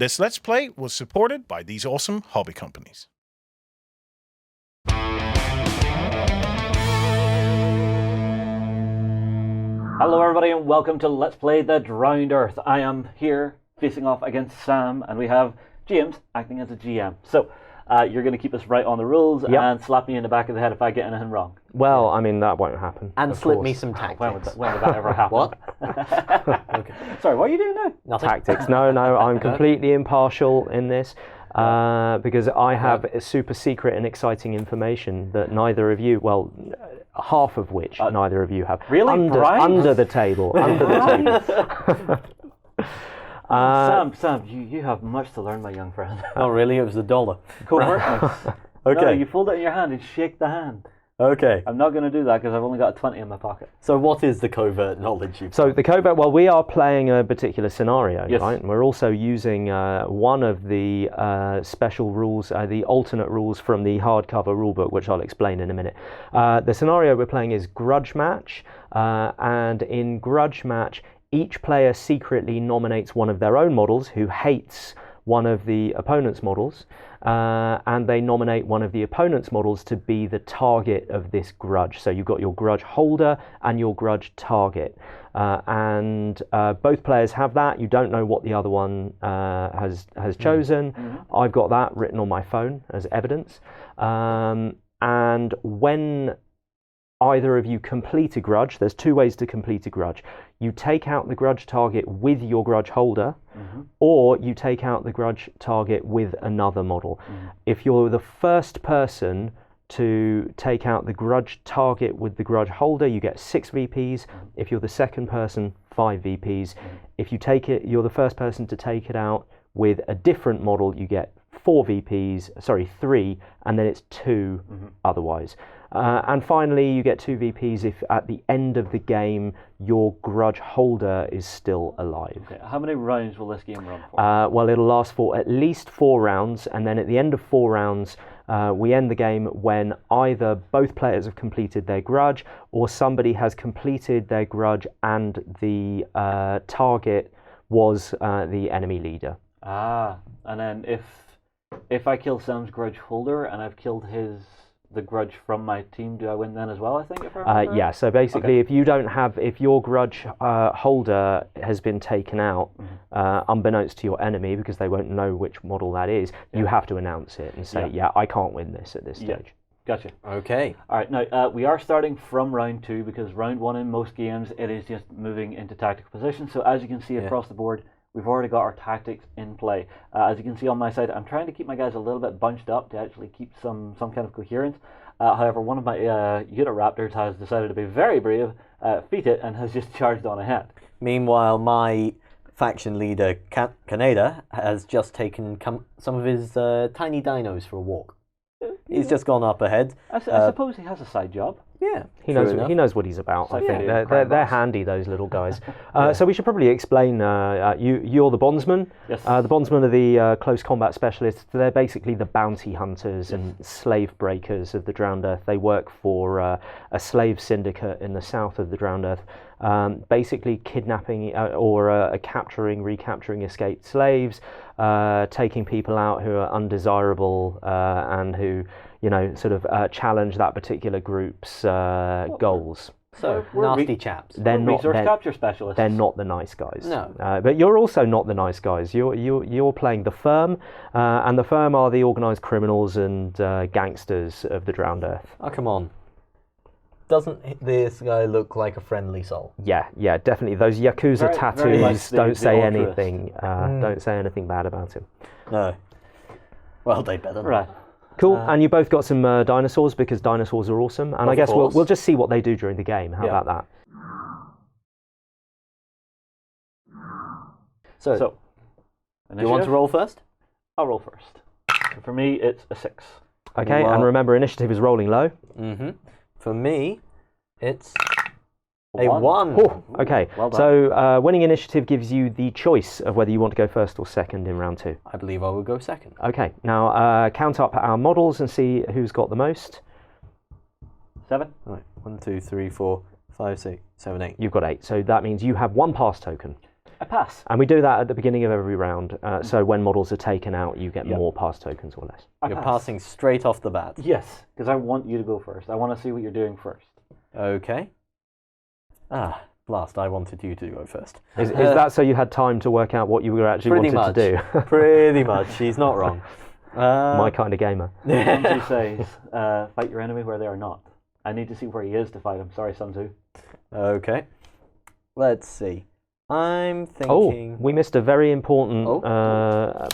This Let's Play was supported by these awesome hobby companies. Hello everybody and welcome to Let's Play The Drowned Earth. I am here facing off against Sam and we have James acting as a GM. So you're going to keep us right on the rules and slap me in the back of the head if I get anything wrong. Well, I mean, that won't happen. And slip me some tactics. When would that ever happen? What? Okay. Sorry, what are you doing now? Nothing. Tactics. No, I'm completely impartial in this because I have super secret and exciting information that neither of you, well, half of which neither of you have. Really? Under the table. Under the table. Sam, you have much to learn, my young friend. Oh, really? It was $1. Covertness. Okay. No, you fold it in your hand and shake the hand. Okay. I'm not going to do that because I've only got a 20 in my pocket. So what is the covert knowledge you've So the covert, well, we are playing a particular scenario, Yes. right? And we're also using one of the special rules, the alternate rules from the hardcover rulebook, which I'll explain in a minute. The scenario we're playing is Grudge Match, and in Grudge Match, each player secretly nominates one of their own models who hates one of the opponent's models, and they nominate one of the opponent's models to be the target of this grudge. So you've got your grudge holder and your grudge target, and both players have that. You don't know what the other one has chosen. Mm-hmm. I've got that written on my phone as evidence, and when either of you complete a grudge, there's two ways to complete a grudge. You take out the grudge target with your grudge holder, or you take out the grudge target with another model. If you're the first person to take out the grudge target with the grudge holder, you get 6 VPs. If you're the second person, 5 VPs. If you take it, you're the first person to take it out with a different model, you get 3, and then it's 2 otherwise. And finally, you get 2 VPs if at the end of the game your grudge holder is still alive. Okay. How many rounds will this game run for? Well, it'll last for at least 4 rounds, and then at the end of 4 rounds, we end the game when either both players have completed their grudge, or somebody has completed their grudge and the target was the enemy leader. And then if I kill Sam's grudge holder and I've killed the grudge from my team, do I win then as well, I think? Yeah, so basically if your grudge holder has been taken out, unbeknownst to your enemy, because they won't know which model that is, you have to announce it and say, I can't win this at this stage. Gotcha. Okay. All right, now we are starting from round 2 because round 1 in most games, it is just moving into tactical position. So as you can see across the board, we've already got our tactics in play. As you can see on my side, I'm trying to keep my guys a little bit bunched up to actually keep some kind of coherence. However, one of my unit raptors has decided to be very brave, feat it, and has just charged on ahead. Meanwhile, my faction leader, Canada, has just taken some of his tiny dinos for a walk. He's just gone up ahead. I suppose he has a side job. Yeah, he knows what he's about. I think they're handy, those little guys. So we should probably explain. You're the bondsman. Yes. The bondsmen are the close combat specialists. They're basically the bounty hunters and slave breakers of the Drowned Earth. They work for a slave syndicate in the south of the Drowned Earth, basically kidnapping or recapturing escaped slaves, taking people out who are undesirable and who, sort of challenge that particular group's goals. So, nasty chaps. They're not resource capture specialists. They're not the nice guys. No. But you're also not the nice guys. You're playing the Firm, and the Firm are the organised criminals and gangsters of the Drowned Earth. Oh, come on. Doesn't this guy look like a friendly soul? Yeah, definitely. Those Yakuza tattoos don't say anything. Don't say anything bad about him. No. Well, they better. Right. Cool, and you both got some dinosaurs because dinosaurs are awesome. And I guess we'll just see what they do during the game. How about that? So do you want to roll first? I'll roll first. So for me, it's a 6. Okay, and remember, initiative is rolling low. For me, it's a 1. Oh, okay, well done. So winning initiative gives you the choice of whether you want to go first or second in round 2. I believe I will go second. Okay, now count up our models and see who's got the most. 7. All right, 1, 2, 3, 4, 5, 6, 7, 8. You've got 8, so that means you have 1 pass token. I pass. And we do that at the beginning of every round. So when models are taken out, you get more pass tokens or less. I You're pass. passing straight off the bat. Yes, because I want you to go first. I want to see what you're doing first. Okay. Blast, I wanted you to go first. Is that so you had time to work out what you were actually wanted to do? Pretty much. She's not wrong. My kind of gamer. Sun Tzu says, fight your enemy where they are not. I need to see where he is to fight him. Sorry, Sun Tzu. Okay. Let's see. I'm thinking... Oh, we missed a very important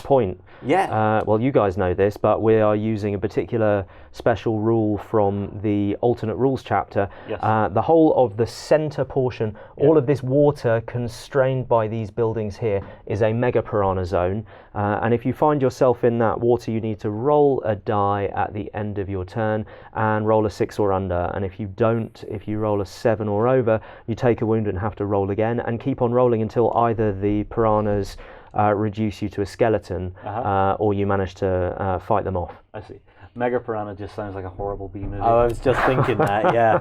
point. Yeah. Well, you guys know this, but we are using a particular special rule from the alternate rules chapter. Yes. The whole of the center portion, all of this water constrained by these buildings here, is a mega piranha zone. And if you find yourself in that water, you need to roll a die at the end of your turn and roll a 6 or under. And if you don't, if you roll a 7 or over, you take a wound and have to roll again and keep on rolling until either the piranhas reduce you to a skeleton or you manage to fight them off. I see. Mega Piranha just sounds like a horrible B movie. Oh, I was just thinking that, yeah.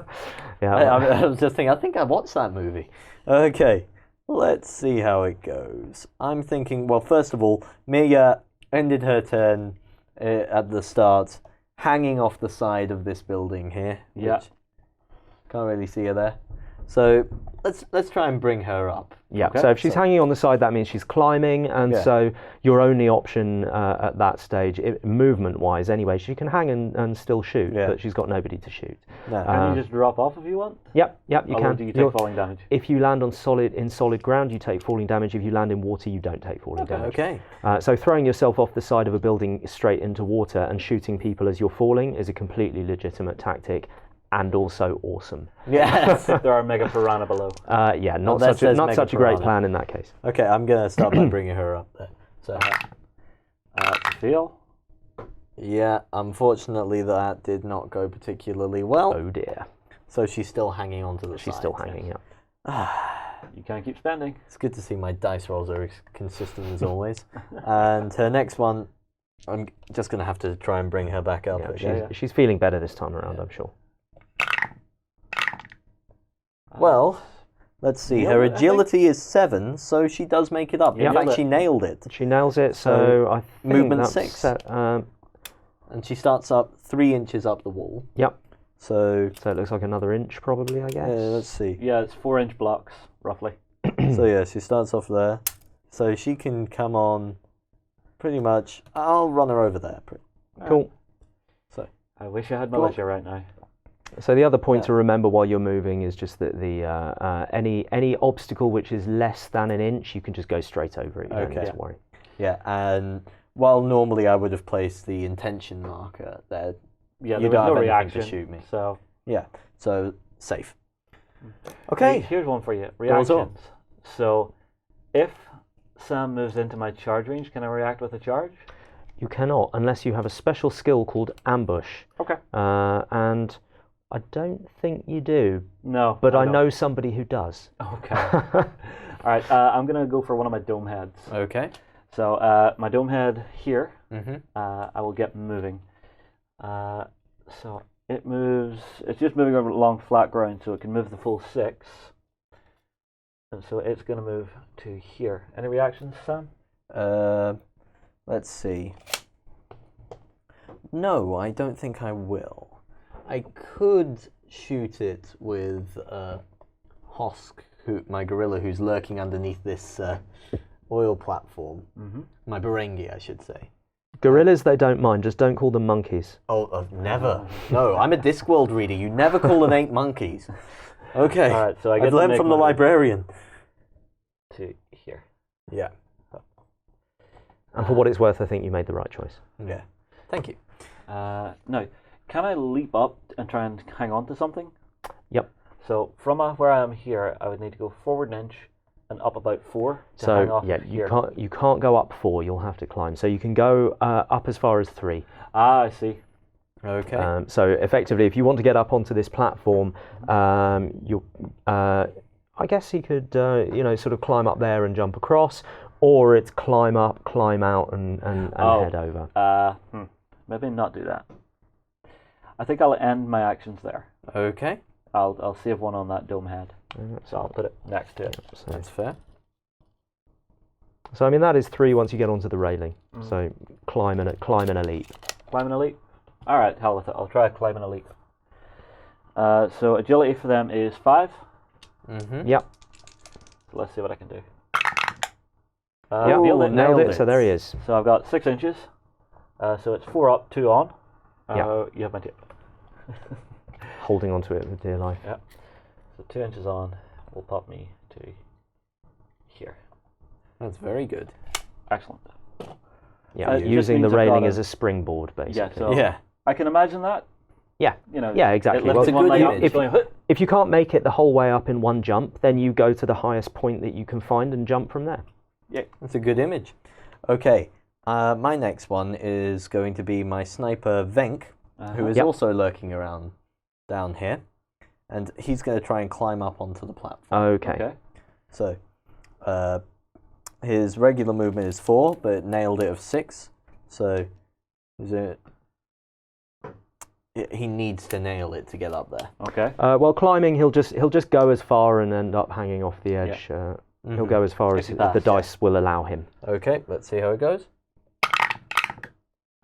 I was just thinking, I think I watched that movie. Okay, let's see how it goes. I'm thinking, well, first of all, Mia ended her turn at the start, hanging off the side of this building here. Yeah. Can't really see her there. So let's try and bring her up. Yeah, Okay. so if she's hanging on the side, that means she's climbing, and so your only option at that stage, movement-wise anyway, she can hang and still shoot, but she's got nobody to shoot. No. Can you just drop off if you want? Yep, you Or can. do you take falling damage? If you land on solid ground, you take falling damage. If you land in water, you don't take falling damage. Okay. So throwing yourself off the side of a building straight into water and shooting people as you're falling is a completely legitimate tactic. And also awesome. Yes. There are Mega Piranha below. Not such a great plan in that case. Okay, I'm gonna start by bringing her up there. So. Feel? Yeah, unfortunately that did not go particularly well. Oh dear. So she's still hanging on to the She's side. still hanging, You can't keep spending. It's good to see my dice rolls are consistent as always. And her next one, I'm just going to have to try and bring her back up. She's feeling better this time around, I'm sure. Well, let's see. Her agility is 7, so she does make it up. In fact, she nailed it. She nails it, so I think movement that's 6. And she starts up 3 inches up the wall. Yep. So it looks like another inch, probably, I guess. Let's see. Yeah, it's 4-inch blocks, roughly. So yeah, she starts off there. So she can come on pretty much. I'll run her over there. Cool. So I wish I had militia right now. So the other point to remember while you're moving is just that the any obstacle which is less than an inch, you can just go straight over it. You don't need to worry. Yeah, and while normally I would have placed the intention marker there, Yeah, you there was don't no have anything reaction to shoot me. So yeah, so safe. Okay. Here's one for you. Reactions. So if Sam moves into my charge range, can I react with a charge? You cannot unless you have a special skill called ambush. Okay. And I don't think you do. No. But I know somebody who does. Okay. All right. I'm gonna go for one of my dome heads. Okay. So my dome head here. Mm-hmm. I will get moving. So it moves. It's just moving over along flat ground, so it can move the full 6. And so it's gonna move to here. Any reactions, Sam? Let's see. No, I don't think I will. I could shoot it with Hosk, my gorilla, who's lurking underneath this oil platform. Mm-hmm. My Berengi, I should say. Gorillas, they don't mind. Just don't call them monkeys. Oh, never. No, I'm a Discworld reader. You never call them 8 monkeys. Okay. All right, so I've learned from the librarian. To here. Yeah. And for what it's worth, I think you made the right choice. Yeah. Thank you. Now, can I leap up and try and hang on to something? Yep. So from where I am here, I would need to go forward an inch and up about 4 to hang off here. You can't go up 4. You'll have to climb. So you can go up as far as 3. Ah, I see. Okay. So effectively, if you want to get up onto this platform, I guess you could sort of climb up there and jump across, or it's climb up, climb out, and head over. Maybe not do that. I think I'll end my actions there. Okay. I'll save one on that dome head. So I'll put it next to it. That's fair. So I mean that is 3 once you get onto the railing. So climb and elite. Climb an elite. All right, hell with it. I'll try climb an elite. So agility for them is 5. Yep. So let's see what I can do. Yep. Nailed it. So there he is. So I've got 6 inches. So it's 4 up, 2 on. You have my tip. Holding onto it with dear life. Yeah. So 2 inches on will pop me to here. That's very good. Excellent. Yeah, It just using the means I've railing got as a springboard, basically. Yeah, so Yeah. I can imagine that. Yeah. You know, Yeah, exactly. It lifts Well, one leg up, image. it's going, "Huh." If you can't make it the whole way up in one jump, then you go to the highest point that you can find and jump from there. Yeah. That's a good image. Okay, my next one is going to be my sniper Venk, who is Yep. also lurking around down here, and he's going to try and climb up onto the platform. Okay. So, his regular movement is 4, but nailed it of 6. So, he needs to nail it to get up there. Okay. Well, climbing, he'll just go as far and end up hanging off the edge. He'll go as far as he pass, the dice will allow him. Okay, let's see how it goes.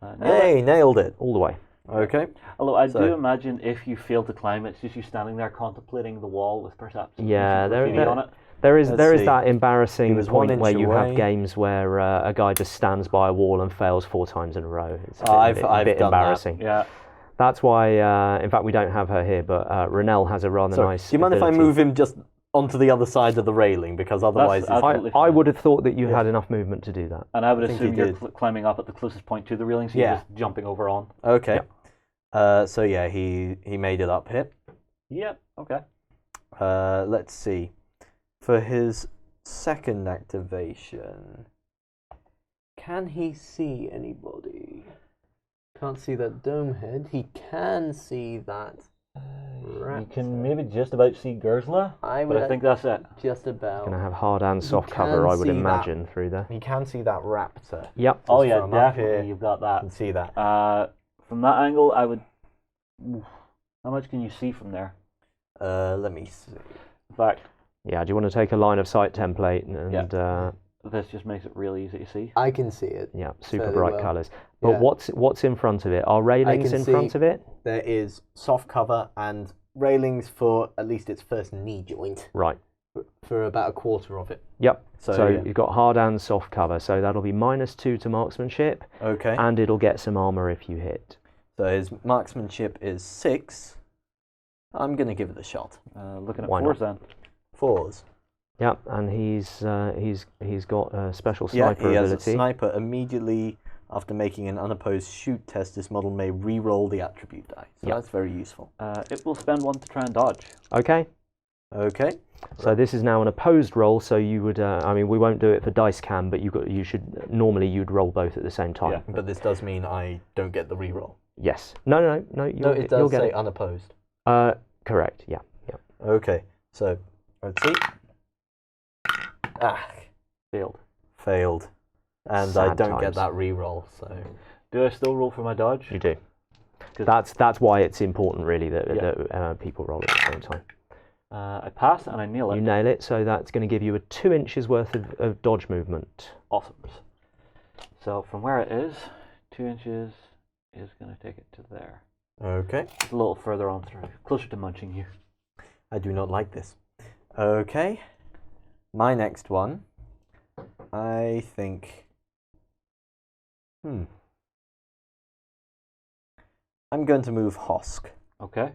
Nailed Hey, nailed it. All the way. Okay. Although I So- do imagine if you fail to climb, it's just you standing there contemplating the wall with perhaps Yeah, some there- graffiti there- on it. There is Let's see. that He embarrassing was 1 point where inch you away. have games where a guy just stands by a wall and fails 4 times in a row. It's a bit, I've bit done that. embarrassing. Yeah. That's why, in fact, we don't have her here, but Renelle has a rather So, nice. do you mind if I ability. move him just onto the other side of the railing? Because otherwise, That's absolutely I fine. would have thought that you had enough movement to do that. And I would I think assume he you're did. climbing up at the closest point to the railing, so Yeah. you're just jumping over on. okay. So yeah, he made it up here. Yep. Okay. Let's see. For his second activation, can he see anybody? Can't see that dome head. He can see that. You can maybe just about see Gersla, but I think that's it. just about. Gonna have hard and soft can cover, I would see that. imagine, through there. He can see that raptor. Yep. Oh Just yeah, from up definitely. here, You've got I that. can see that. From that angle, I would. How much can you see from there? Let me see. In fact, Yeah. Do you want to take a line of sight template and this just makes it really easy to see. I can see it. yeah, super Fairly bright well. colours. But Yeah. what's in front of it? Are railings can in see- front of it? There is soft cover and railings for at least its first knee joint Right. for about a quarter of it. Yep. So, So yeah. you've got hard and soft cover. So that'll be -2 to marksmanship, Okay. and it'll get some armor if you hit. So his marksmanship is 6. I'm going to give it a shot. Looking at Why 4s then. 4s. Yep. And he's got a special Yeah, sniper he has ability. a sniper. Immediately after making an unopposed shoot test, this model may re-roll the attribute die. So Yep. that's very useful. It will spend 1 to try and dodge. Okay. Okay. So this is now an opposed roll. So you would, I mean, we won't do it for dice cam, but you'd roll both at the same time. Yeah. But this does mean I don't get the re-roll. Yes. No. No, You'll, it you'll does get say it. unopposed. Correct. Yeah. Yeah. Okay. So, let's see. Failed. Failed. And I Sad don't get times. that re-roll, so... Do I still roll for my dodge? You do. 'Cause- That's why it's important, really, that, Yeah. that people roll at the same time. I pass and I nail it. You nail it, so that's going to give you a 2 inches worth of dodge movement. Awesome. So from where it is, 2 inches is going to take it to there. Okay. It's a little further on through, closer to munching you. I do not like this. Okay. My next one, I think... I'm going to move Hosk. Okay.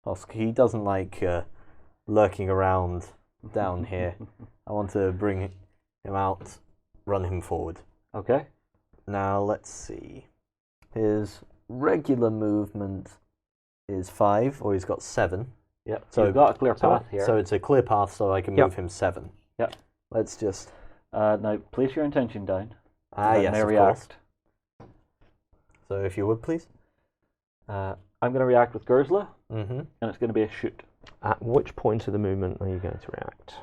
Hosk, he doesn't like lurking around down here. I want to bring him out, run him forward. Okay. Now, let's see. His regular movement is 5, or he's got 7. Yep. So- You've got a clear path here. So it's a clear path, so I can Yep. move him 7. Yep. Let's just... Now place your intention down. yes, may of course. react. So if you would, please. I'm going to react with Gersla, Mm-hmm. and it's going to be a shoot. At which point of the movement are you going to react?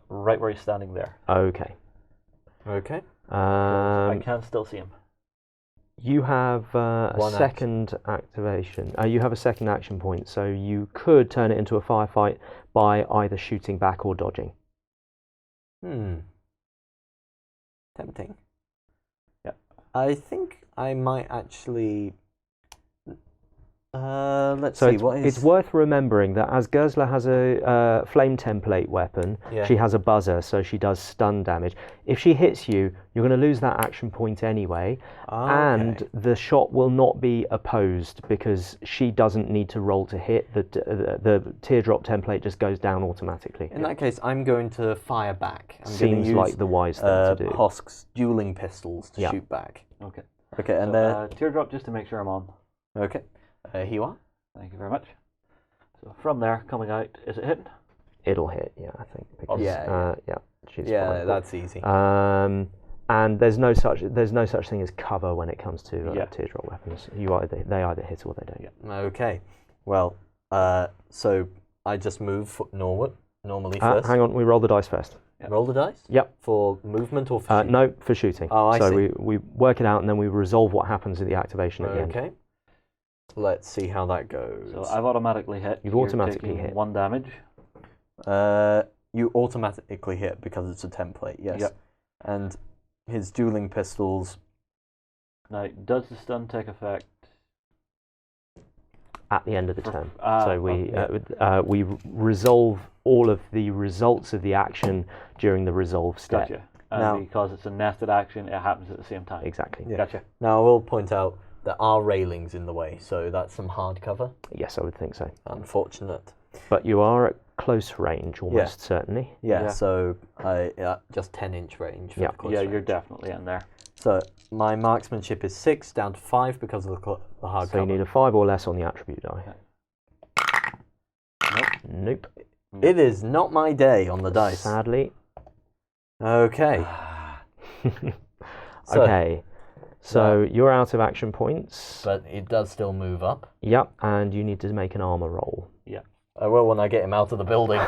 Right where he's standing there. Okay. Okay. I can still see him. You have a One second activation. You have a second action point, so you could turn it into a firefight by either shooting back or dodging. Tempting. Yeah. I think I might actually. Let's So see. What is? it's worth remembering that as Gersler has a flame template weapon, Yeah. she has a buzzer, so she does stun damage. If she hits you, you're going to lose that action point anyway, and the shot will not be opposed because she doesn't need to roll to hit. The teardrop template just goes down automatically. In that case, I'm going to fire back. I'm Seems going to use, like the wise thing to do. Hosk's dueling pistols to shoot back. Okay. Okay, and so, teardrop just to make sure I'm on. Okay. Here you are. Thank you very much. So from there, coming out, is it hitting? It'll hit, yeah, I think. Because, she's fine. That's easy. And there's no such thing as cover when it comes to teardrop weapons. They either hit or they don't. Yeah. Okay. Well, so I just move normally first. Hang on, we roll the dice first. Yep. Roll the dice? Yep. For movement or for shooting? No, for shooting. Oh, I see. So we work it out and then we resolve what happens at the activation at the end. Okay. Let's see how that goes. So I've automatically hit. You've You're automatically taking hit. 1 damage. You automatically hit because it's a template, yes. Yep. And his dueling pistols. Now, does the stun take effect? At the end of the turn. So we resolve all of the results of the action during the resolve step. Gotcha. And because it's a nested action, it happens at the same time. Exactly. Yeah. Gotcha. Now I will point out there are railings in the way, so that's some hard cover. Yes, I would think so. Unfortunate. But you are at close range, almost certainly. Yeah. So just 10-inch range. For the close range. You're definitely in there. So my marksmanship is 6 down to 5 because of the hard So cover. you need a 5 or less on the attribute die. Nope. It is not my day on the dice. Sadly. Okay. Okay. So you're out of action points. But it does still move up. Yep, and you need to make an armor roll. Yeah. I will when I get him out of the building.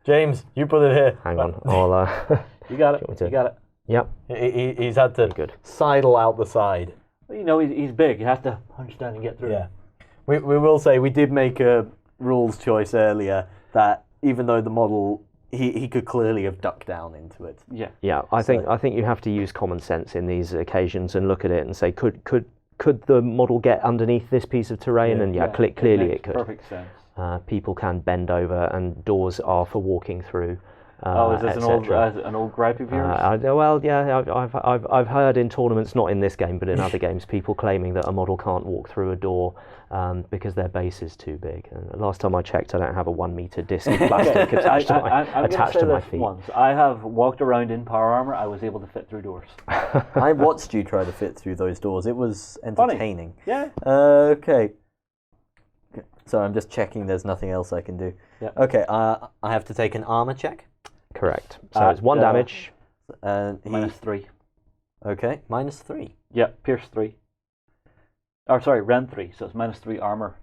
James, you put it here. Hang on, I'll... You got it. You got it. Yep. He's had to sidle out the side. Well, you know, he's big. You have to punch down and get through. Yeah. We will say we did make a rules choice earlier that even though the model, he could clearly have ducked down into it. Yeah. Yeah, I think you have to use common sense in these occasions and look at it and say, could the model get underneath this piece of terrain? Clearly it could. Perfect sense. People can bend over, and doors are for walking through. Is this an old gripe of yours? I've heard in tournaments, not in this game, but in other games, people claiming that a model can't walk through a door because their base is too big. And last time I checked, I don't have a 1 meter disc of plastic attached to my feet. Once I have walked around in power armor, I was able to fit through doors. I watched you try to fit through those doors. It was entertaining. Funny. Yeah. Okay. So I'm just checking there's nothing else I can do. Yeah. Okay, I have to take an armor check. Correct. So it's 1 damage. -3. Okay, -3. Yeah, Pierce 3. Or sorry, Ren 3. So it's -3 armor.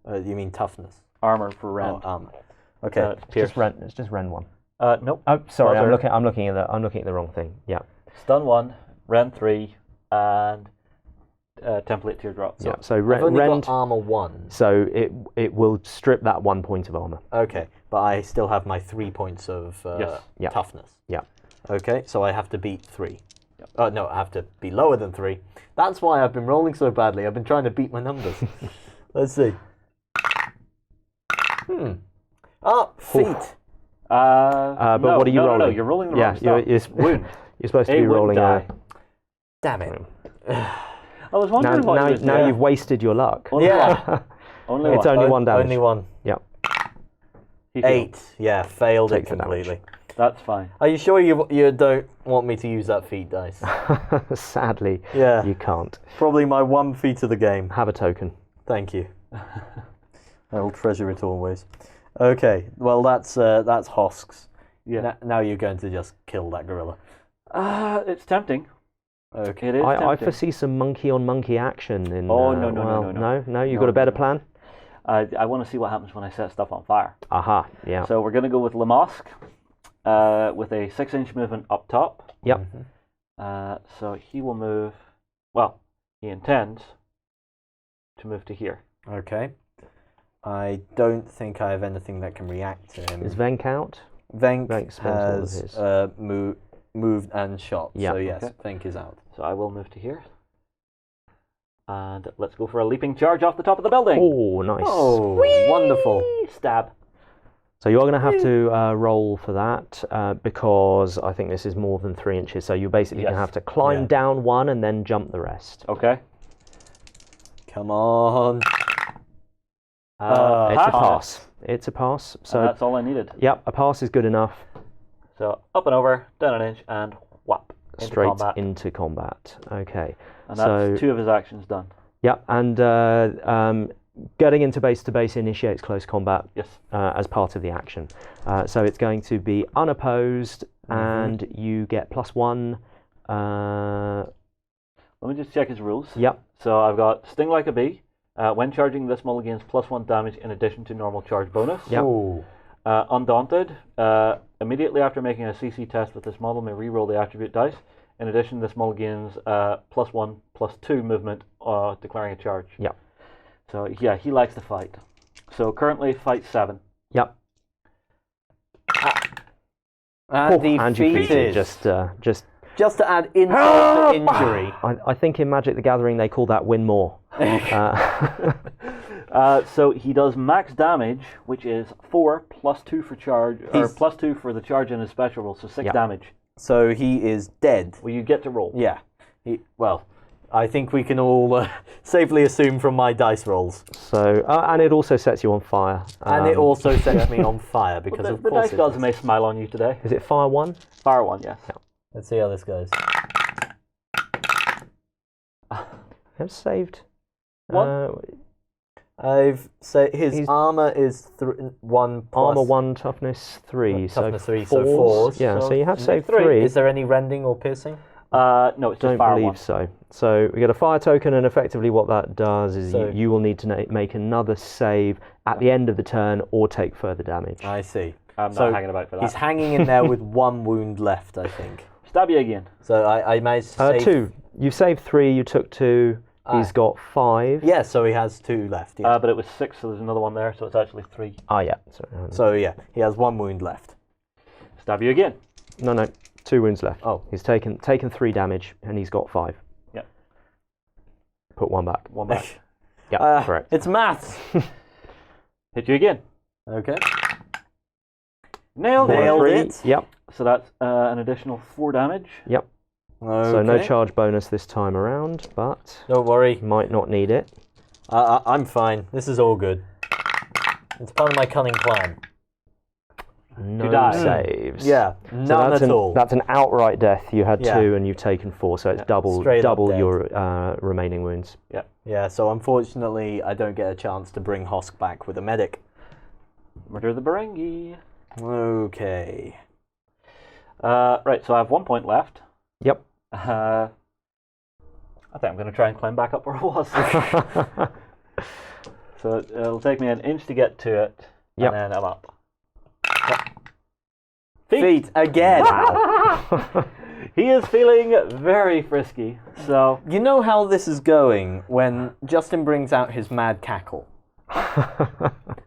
You mean toughness? Armor for Ren. Oh, armor. Okay. It's just Ren 1. Nope. Oh, sorry. Buzzer. I'm looking at the wrong thing. Yeah. Stun 1, Ren 3, and template teardrop. Yeah. So I've only got armor 1. So it will strip that 1 point of armor. Okay, but I still have my 3 points of toughness. Yeah. Okay, so I have to beat 3. Yep. No, I have to be lower than 3. That's why I've been rolling so badly. I've been trying to beat my numbers. Let's see. Feet. But what are you rolling? No, you're rolling the wrong stuff. Wound. You're supposed to be rolling die. Damn it. I was wondering what you was now you've wasted your luck. Only one. It's only 1 damage. Only 1. Yeah. 8. Yeah, failed Take it the damage. completely. That's fine. Are you sure you don't want me to use that feat dice? Sadly, you can't. Probably my 1 feat of the game. Have a token. Thank you. I will treasure it always. Okay, well that's Hosk's. Yeah. Now you're going to just kill that gorilla. It's tempting. Okay. It is tempting. I foresee some monkey on monkey action in. No. You got a better plan? I want to see what happens when I set stuff on fire. Aha. Yeah. So we're going to go with Lamask with a 6-inch movement up top. Yep. So he will move. Well, he intends to move to here. Okay. I don't think I have anything that can react to him. Is Venk out? Venk Venk spends all of has his. moved. moved and shot. Yeah. So yes, Okay. Fink is out. So I will move to here. And let's go for a leaping charge off the top of the building. Oh, nice. Oh, wonderful. Stab. So you're going to have to roll for that because I think this is more than 3 inches. So you're basically going to have to climb down one and then jump the rest. Okay. Come on. It's a pass. It's a pass. So And that's all I needed. Yep, a pass is good enough. So up and over, down an inch, and whap. Straight combat. into combat. Okay. And that's 2 of his actions done. Yep, and getting into base to base initiates close combat Yes. as part of the action. So it's going to be unopposed, and you get +1. Let me just check his rules. Yep. So I've got Sting Like a Bee. When charging, this model gains +1 damage in addition to normal charge bonus. Yep. Ooh. Undaunted. Immediately after making a CC test with this model, may re-roll the attribute dice. In addition, this model gains +1/+2 movement, declaring a charge. Yep. So yeah, he likes to fight. So currently, fight 7. Yep. And And you defeated. just Just to add insult to injury. I think in Magic the Gathering they call that win more. So he does max damage, which is 4 +2 for charge, or +2 for the charge in his special roll, so 6 Yep. damage. So he is dead. Well, you get to roll. Yeah. Well, I think we can all safely assume from my dice rolls. So and it also sets you on fire. And it also sets me on fire because The of course dice it gods does. may smile on you today. Is it fire 1? Fire 1, yes. Let's see how this goes. I've saved. One. I've said his He's- armor is 1 plus Armor 1, toughness 3. toughness so 3, so fours. fours. Yeah, so you have saved 3. 3. Is there any rending or piercing? No, it's just Don't fire believe 1. so. So we get a fire token, and effectively what that does is So- you will need to make another save at the end of the turn or take further damage. I see. I'm So not hanging about for that. He's hanging in there with 1 wound left, I think. Stab you again. So I managed to save 2. You saved 3, you took 2. He's got 5. Yeah, so he has 2 left. Yeah. But it was 6, so there's another one there, so it's actually 3. Yeah. So yeah, he has 1 wound left. Stab you again. No, 2 wounds left. Oh. He's taken 3 damage, and he's got 5. Yep. Put 1 back. 1 back. Yeah, correct. It's maths. Hit you again. Okay. Nailed Nailed it. it. Yep. So that's an additional 4 damage. Yep. Okay. So no charge bonus this time around, but Don't worry. you might not need it. I'm fine. This is all good. It's part of my cunning plan. No die. saves. Yeah, So none that's at all. That's an outright death. You had Yeah. 2 and you've taken 4, so it's double Straight up dead. your remaining wounds. Yeah, so unfortunately, I don't get a chance to bring Hosk back with a medic. Murder the Barangi. Okay. Right, so I have 1 point left. Yep. I think I'm going to try and climb back up where I was. So it'll take me an inch to get to it, Yep. and then I'm up. Feet again. He is feeling very frisky, so You know how this is going when Justin brings out his mad cackle.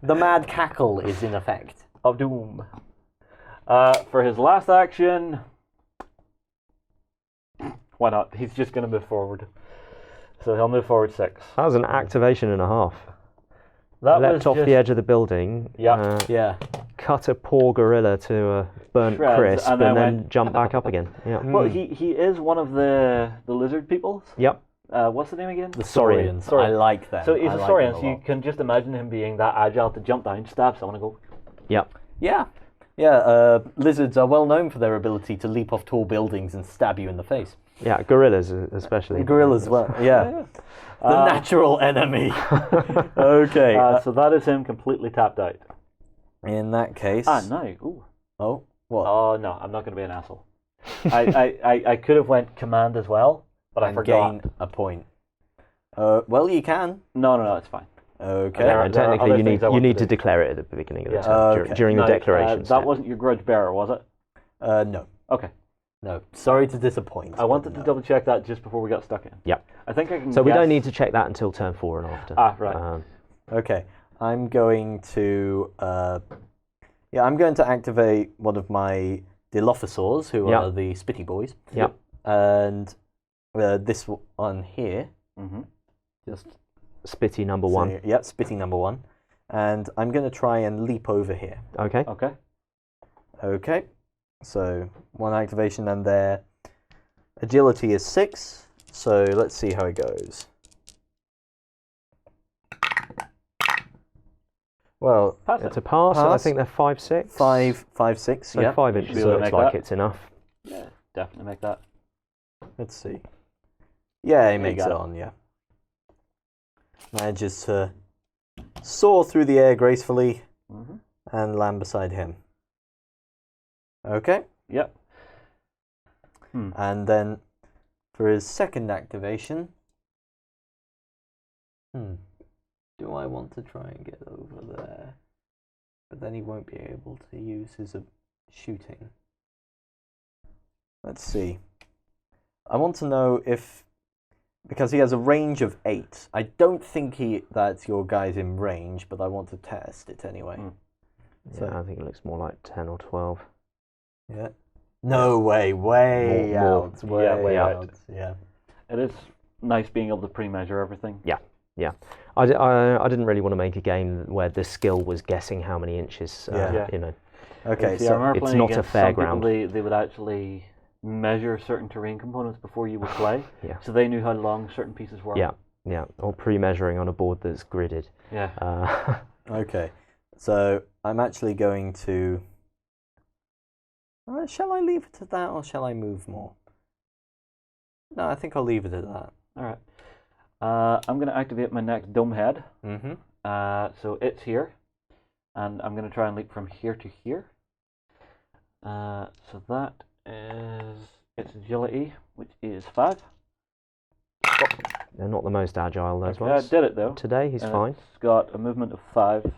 The mad cackle is in effect. of doom. For his last action, why not? He's just going to move forward. So he'll move forward 6. That was an activation and a half. That Leapt was off just the edge of the building. Yeah. Yeah. Cut a poor gorilla to a burnt Shreds, crisp, and and then then jump back up again. Yeah. Well, he is one of the lizard peoples. Yep. What's the name again? The Saurian. Saurians. I like them. So he's I a like Saurian, them so a you lot. can just imagine him being that agile to jump down, stab someone, and go. Yep. Yeah. Yeah, lizards are well known for their ability to leap off tall buildings and stab you in the face. Yeah. Gorillas especially. Gorillas, well, yeah. The natural enemy. Okay. So that is him completely tapped out. in that case. No. Ooh. Oh, what? Oh no, I'm not going to be an asshole. I could have went command as well, but I and forgot. gain a point. Well, you can. No, it's fine. Okay. There are Technically, other you things need I want to to do. declare it at the beginning of the Yeah. turn Okay. during No, the declaration. that step. wasn't your grudge bearer, was it? No. Okay. No. Sorry to disappoint. I wanted but to double check that just before we got stuck in. Yep. I think I can. So we guess- don't need to check that until turn 4 and after. Right. no. Okay. I'm going to. I'm going to activate one of my Dilophosaurs, who are the Spitty boys. Yep. And this one here. Just Spitty number 1. Yep, Spitty number 1. And I'm going to try and leap over here. Okay. Okay. Okay. So 1 activation, and their agility is 6. So let's see how it goes. Well, it's a pass. I think they're 5'6". 5'6". So yeah. 5 inches Should we looks make like that? it's enough. Yeah, definitely make that. Let's see. Yeah, he you makes go. it on. Yeah. Manages to soar through the air gracefully and land beside him. Okay. Yep. And then for his second activation, do I want to try and get over there? But then he won't be able to use his shooting. Let's see. I want to know if, because he has a range of 8. I don't think that's your guy's in range, but I want to test it anyway. So I think it looks more like 10 or 12. Yeah. No way, way More. out, way out. out. Yeah. It is nice being able to pre-measure everything. Yeah. I didn't really want to make a game where the skill was guessing how many inches. You know. Okay, See, I so remember it's playing not a against some people, fairground. They would actually measure certain terrain components before you would play. Yeah. So they knew how long certain pieces were. Yeah, or pre-measuring on a board that's gridded. Yeah. okay, so I'm actually going to. Shall I leave it at that, or shall I move more? No, I think I'll leave it at that. All right. I'm going to activate my next dome head. So it's here, and I'm going to try and leap from here to here. So that is its agility, which is 5. They're not the most agile, those Okay, I ones. did it though. Today, he's fine. It's got a movement of 5.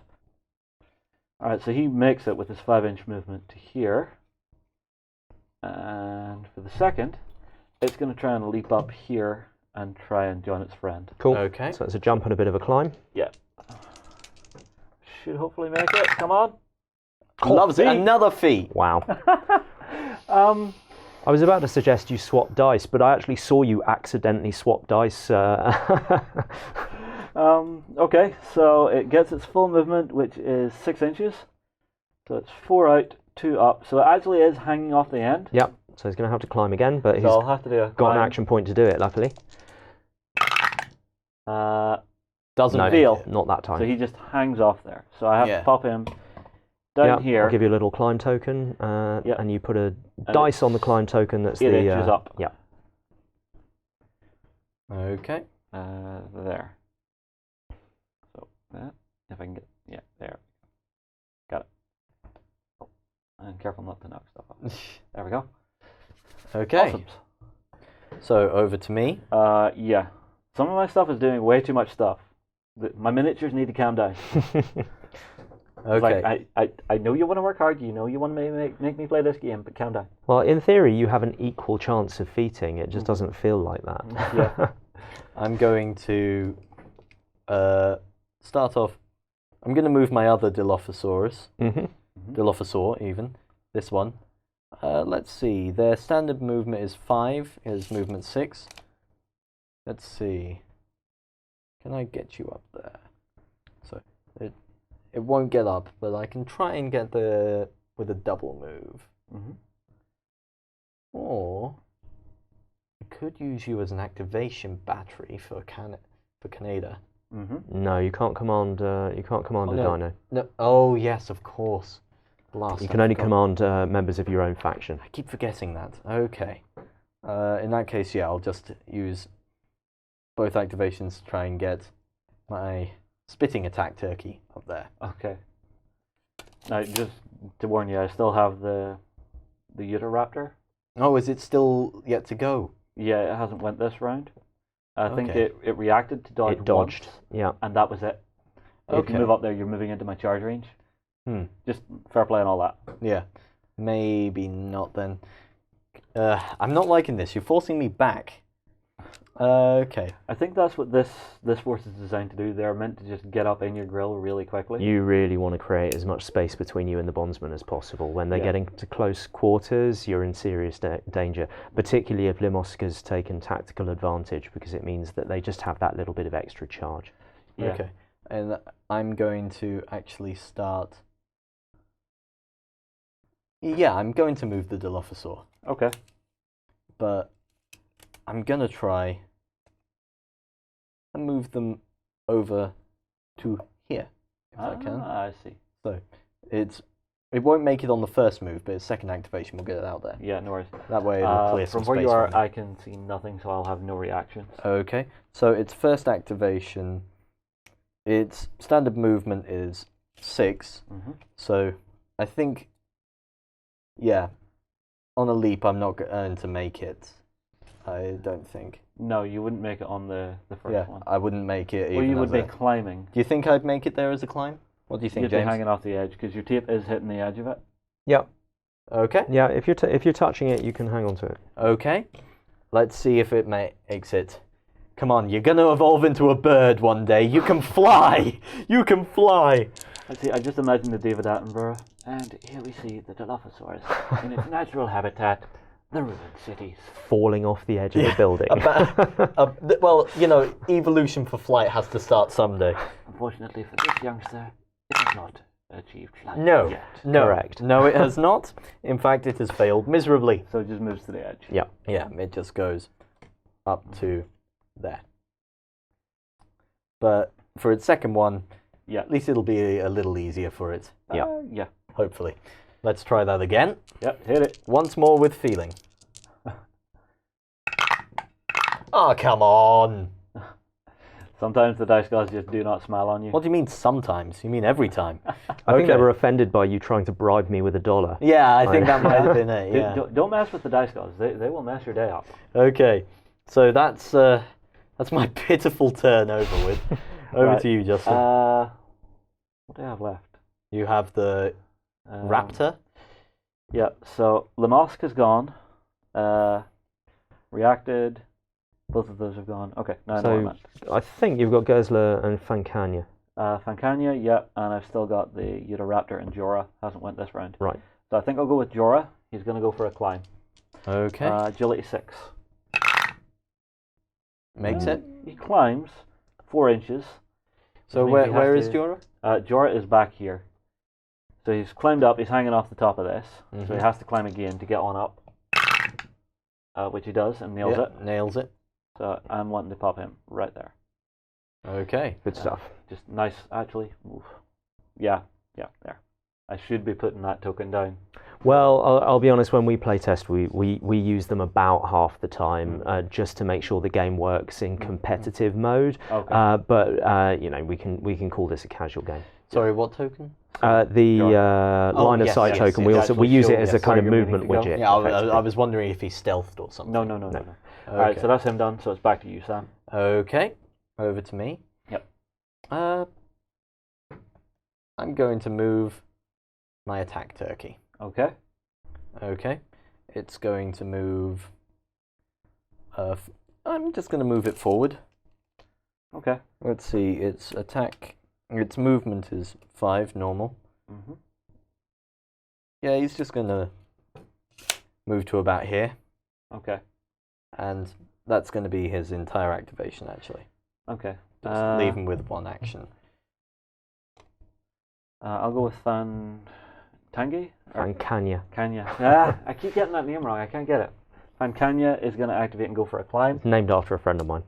All right, so he makes it with his 5-inch movement to here. And for the second, it's going to try and leap up here and try and join its friend. Cool. Okay. So it's a jump and a bit of a climb. Yeah. Should hopefully make it. Come on. Loves it. Another feat. Wow. I was about to suggest you swap dice, but I actually saw you accidentally swap dice. Okay, so it gets its full movement, which is 6 inches. So it's 4 out, 2 up. So it actually is hanging off the end. Yep. So he's going to have to climb again, but So I'll have to do a got an climb. action point to do it, luckily. Doesn't feel. Not that time. So he just hangs off there. So I have to pop him down Yep, here. I'll give you a little climb token, and you put a dice on the climb token that's 8 the... inches up. Yeah. Okay. There. So that, if I can get, there. Got it. Oh, and careful not to knock stuff up. There we go. Okay. Awesome. So over to me. Yeah. Some of my stuff is doing way too much stuff. My miniatures need to calm down. Okay. Like, I know you want to work hard. You know you want to make me play this game, but calm down. Well, in theory, you have an equal chance of feating. It just doesn't feel like that. Yeah. I'm going to start off. I'm going to move my other Dilophosaurus. Dilophosaur, even. This one. Let's see. Their standard movement is 5. His movement 6. Let's see. Can I get you up there? So it won't get up, but I can try and get there with a double move. Or I could use you as an activation battery for Canada. No, you can't command. You can't command a dino. No. Oh yes, of course. You can only command members of your own faction. I keep forgetting that. Okay. In that case, yeah, I'll just use both activations to try and get my spitting attack turkey up there. Okay. Now, just to warn you, I still have the Utahraptor. Oh, is it still yet to go? Yeah, it hasn't went this round. I think Okay. it reacted to dodge. It dodged. Once, Yeah. and that was it. If Okay. you move up there, you're moving into my charge range. Just fair play and all that. Yeah. Maybe not then. I'm not liking this. You're forcing me back. Okay. I think that's what this force is designed to do. They're meant to just get up in your grill really quickly. You really want to create as much space between you and the bondsman as possible. When they're Yeah. getting to close quarters, you're in serious danger, particularly if Limoska's taken tactical advantage, because it means that they just have that little bit of extra charge. Yeah. Okay. And I'm going to actually start... Yeah, I'm going to move the Dilophosaur. Okay. But I'm going to try and move them over to here, if I can. I see. So it won't make it on the first move, but its second activation will get it out there. Yeah, no worries. That way it'll clear some From where space you are, for me. I can see nothing, so I'll have no reactions. Okay, so its first activation, its standard movement is 6. Mm-hmm. So I think, yeah, on a leap I'm not going to make it. I don't think. No, you wouldn't make it on the first one. I wouldn't make it. Or even you would as be a... climbing. Do you think I'd make it there as a climb? What do you think, You'd James? be hanging off the edge, because your tape is hitting the edge of it. Yep. Okay. Yeah, if you're touching it, you can hang on to it. Okay. Let's see if it makes it. Come on, you're going to evolve into a bird one day. You can fly! You can fly! I just imagine the David Attenborough. And here we see the Dilophosaurus in its natural habitat, the ruined cities. Falling off the edge of the building. Well, you know, evolution for flight has to start someday. Unfortunately for this youngster, it has not achieved flight No, yet. no, Correct. no, it has not. In fact, it has failed miserably. So it just moves to the edge. Yeah. Yeah, it just goes up to there. But for its second one, Yeah. at least it'll be a little easier for it. Yeah. Yeah. Hopefully. Let's try that again. Yep, hit it. Once more with feeling. Oh, come on. Sometimes the dice gods just do not smile on you. What do you mean sometimes? You mean every time? I think they were offended by you trying to bribe me with $1. Yeah, I think that might have been it. Yeah. Don't mess with the dice gods. They will mess your day up. Okay, so that's my pitiful turn over with. Over Right. to you, Justin. What do I have left? You have the raptor. Yeah, so Limosk is gone. Reacted. Both of those have gone. Okay, now I know what I meant. I think you've got Gesler and Fankanya. Fankanya, yeah, and I've still got the Utahraptor and Jorah. Hasn't went this round. Right. So I think I'll go with Jorah. He's going to go for a climb. Okay. Agility 6. Makes it. He climbs 4 inches. So which means he where has is to- Jorah? Jorah is back here. So he's climbed up. He's hanging off the top of this. So Mhm. he has to climb again to get on up. Which he does and nails it. Nails it. So I'm wanting to pop him right there. Okay. Good stuff. Just nice, actually. Oof. Yeah, there. I should be putting that token down. Well, I'll be honest. When we play test, we use them about half the time, just to make sure the game works in competitive mode. Okay. But you know, we can call this a casual game. Sorry, what token? The line of yes, sight yes, token. yes, We actually use it show as a kind where of you're movement meaning to go. widget. Yeah, I effectively. was wondering if he stealthed or something. No. Okay. Alright, so that's him done. So it's back to you, Sam. Okay, over to me. Yep. I'm going to move my attack turkey. Okay. Okay, it's going to move. I'm just going to move it forward. Okay. Let's see, its movement is 5 normal. Mm-hmm. Yeah, he's just going to move to about here, Okay. and that's going to be his entire activation actually. Okay. Just leave him with 1 action. I'll go with Tangi? Fankanya. Kanya. I keep getting that name wrong. I can't get it. Fankanya is going to activate and go for a climb. Named after a friend of mine.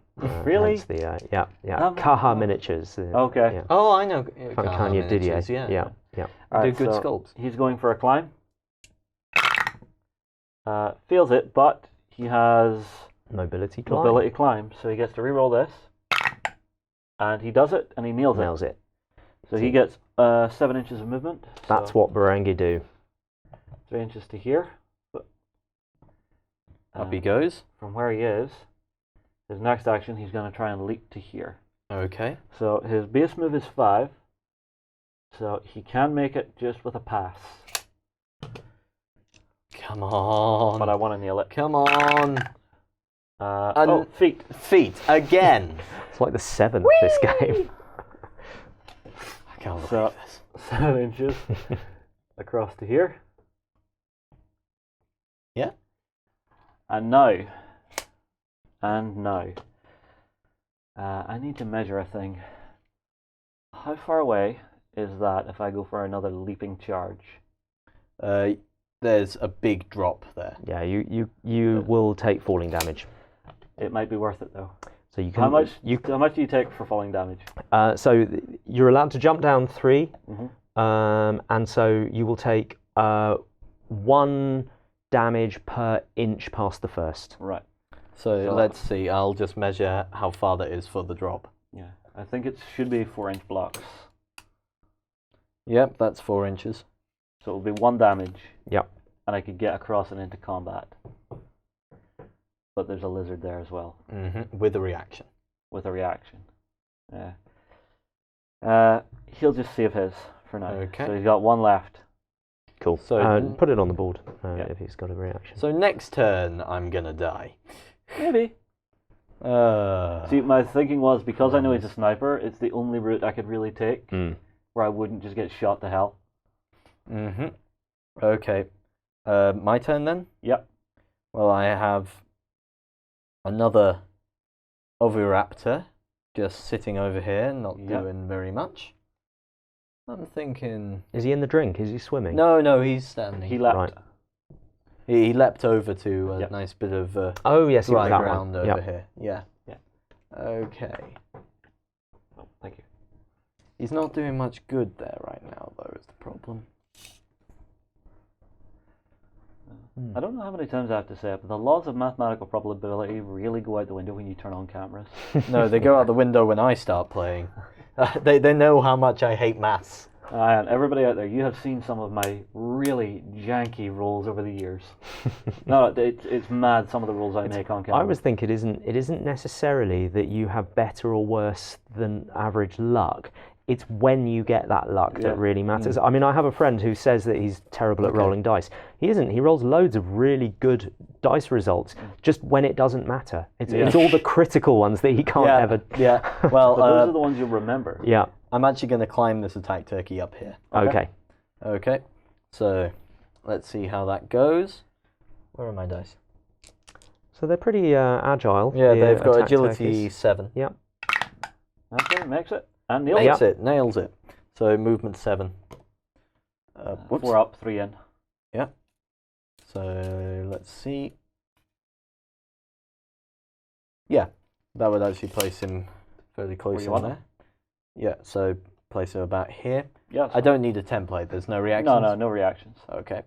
Really? hence the yeah. Oh. Kaha Miniatures. Okay. Yeah. Oh, I know. Fankanya Didier. Yeah. Yeah. Alright, Did good so sculpts. He's going for a climb. Fails it, but he has Mobility climb. mobility climb, so he gets to reroll this. And he does it, and he nails it. Nails it. So he gets 7 inches of movement. That's so what Barangi do. 3 inches to here. But, Up he goes. from where he is, his next action, he's going to try and leap to here. Okay. So his base move is 5. So he can make it just with a pass. Come on. But I want to nail it. Come on. Feet. Feet again. It's like the 7th this game. I can't believe this. 7 inches across to here. Yeah. And now. I need to measure a thing. How far away is that if I go for another leaping charge? There's a big drop there. Yeah, you will take falling damage. It might be worth it though. So you can. How much do you take for falling damage? So you're allowed to jump down 3, Mm-hmm. and so you will take 1 damage per inch past the first. Right. So let's see. I'll just measure how far that is for the drop. Yeah, I think it should be 4-inch blocks. Yep, that's 4 inches. So it'll be 1 damage. Yep. And I could get across and into combat. But there's a lizard there as well. Mm-hmm. With a reaction. With a reaction. Yeah. He'll just save his for now. Okay. So he's got 1 left. Cool. So put it on the board yeah. if he's got a reaction. So next turn, I'm gonna die. Maybe. See, my thinking was, because I know he's a sniper, it's the only route I could really take where I wouldn't just get shot to hell. Mm-hmm. Okay. My turn then? Yep. Well, I have another oviraptor just sitting over here, not doing very much. I'm thinking... Is he in the drink? Is he swimming? No, he's standing. He leapt. Right. He leapt over to a nice bit of oh, yes, dry that ground one. over here. Yeah. Yeah. Okay. Oh, thank you. He's not doing much good there right now, though, is the problem. I don't know how many times I have to say it, but the laws of mathematical probability really go out the window when you turn on cameras. No, they go out the window when I start playing. They know how much I hate maths. And everybody out there, you have seen some of my really janky rolls over the years. No, it's mad, some of the rolls I make on camera. I always think it isn't necessarily that you have better or worse than average luck. It's when you get that luck that really matters. I mean, I have a friend who says that he's terrible at rolling dice. He isn't. He rolls loads of really good dice results, just when it doesn't matter. It's all the critical ones that he can't ever... Yeah, well... but those are the ones you'll remember. Yeah. I'm actually going to climb this attack turkey up here. Okay. So let's see how that goes. Where are my dice? So they're pretty agile. Yeah, the they've got attack agility turkeys. 7. Yep. Okay, makes it. And nails it. Nails it. So movement 7. 4 up, 3 in. Yeah. So let's see. Yeah, that would actually place him fairly close in there. Yeah, so place him about here. Yeah. I don't need a template. There's no reactions. No reactions. Okay.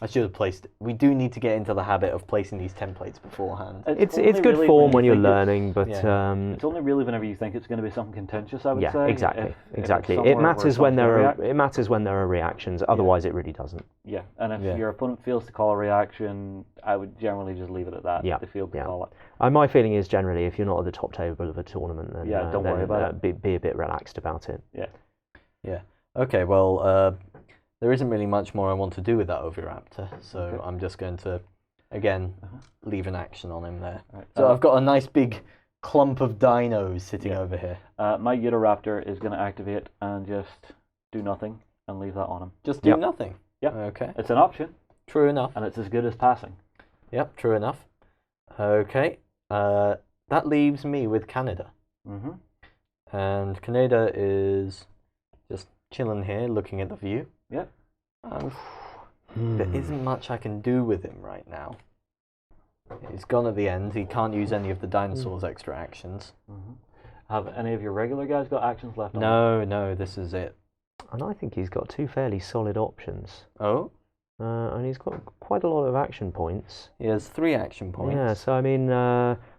I should have placed... We do need to get into the habit of placing these templates beforehand. It's good really form when you're think learning, but... it's only really whenever you think it's going to be something contentious, I would say. Yeah, exactly. If It matters when there are reactions. Otherwise, it really doesn't. Yeah, and if your opponent fails to call a reaction, I would generally just leave it at that. Yeah, They failed to call it. My feeling is generally, if you're not at the top table of a tournament, then don't worry about it. Be a bit relaxed about it. Yeah. Yeah. Okay. Well, there isn't really much more I want to do with that oviraptor, so I'm just going to, again, leave an action on him there. Right. So I've got a nice big clump of dinos sitting over here. My Utahraptor is going to activate and just do nothing and leave that on him. Just do nothing? Yeah. Okay. It's an option. True enough. And it's as good as passing. Yep, true enough. Okay. That leaves me with Canada. Mm-hmm. And Canada is just chilling here, looking at the view. Yeah. There isn't much I can do with him right now. He's gone at the end. He can't use any of the dinosaurs' extra actions. Mm-hmm. Have any of your regular guys got actions left on No, this is it. And I think he's got 2 fairly solid options. Oh? And he's got quite a lot of action points. He has 3 action points. Yeah, so I mean,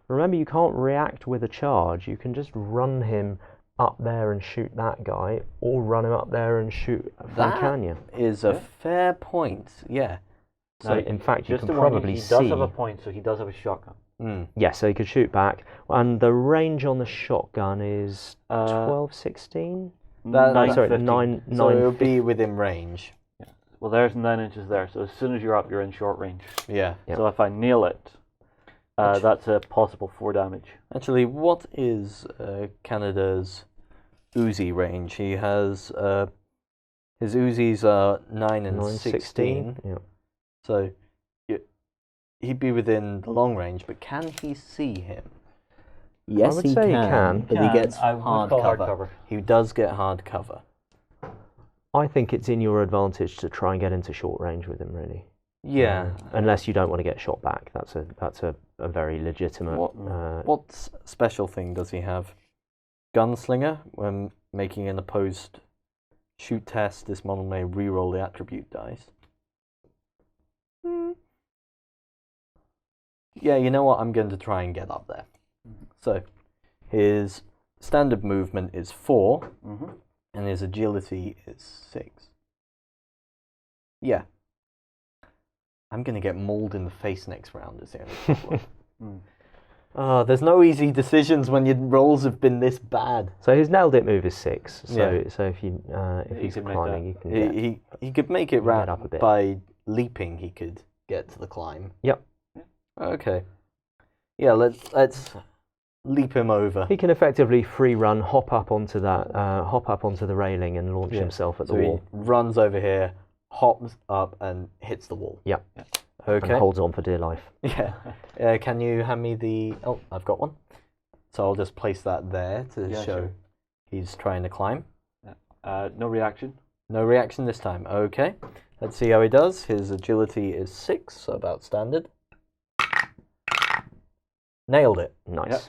remember you can't react with a charge. You can just run him up there and shoot that guy, or run him up there and shoot from Kanya. That is a fair point, yeah. So in fact, you can He probably does have a point, so he does have a shotgun. Yeah, so he could shoot back. And the range on the shotgun is 12, 16? Sorry, 9, so it'll be within range. Yeah. Well, there's 9 inches there, so as soon as you're up, you're in short range. Yeah. So if I nail it, That's a possible 4 damage. Actually, what is Canada's Uzi range? He has his Uzis are 9 and 16. Yeah. So he'd be within the long range, but can he see him? Yes, I would say he can. But he gets I would hard call cover. hard cover. He does get hard cover. I think it's in your advantage to try and get into short range with him, really. Yeah. Unless you don't want to get shot back. That's a very legitimate... What special thing does he have? Gunslinger. When making an opposed shoot test, this model may reroll the attribute dice. Yeah, you know what? I'm going to try and get up there. So, his standard movement is 4, and his agility is 6. Yeah. I'm going to get mauled in the face next round, is the only problem. There's no easy decisions when your rolls have been this bad. So his nailed it move is 6. So Yeah. so if he's can make climbing, you can get, He could make it get up a bit. by leaping. He could get to the climb. Yep. Okay. Yeah, let's leap him over. He can effectively free run, hop up onto the railing and launch himself at the So wall. he runs over here, hops up, and hits the wall. Yep. Okay. And holds on for dear life. Yeah. Can you hand me the... Oh, I've got one. So I'll just place that there to show sure. he's trying to climb. No reaction. No reaction this time. Okay. Let's see how he does. His agility is 6, so about standard. Nailed it. Nice. Yep.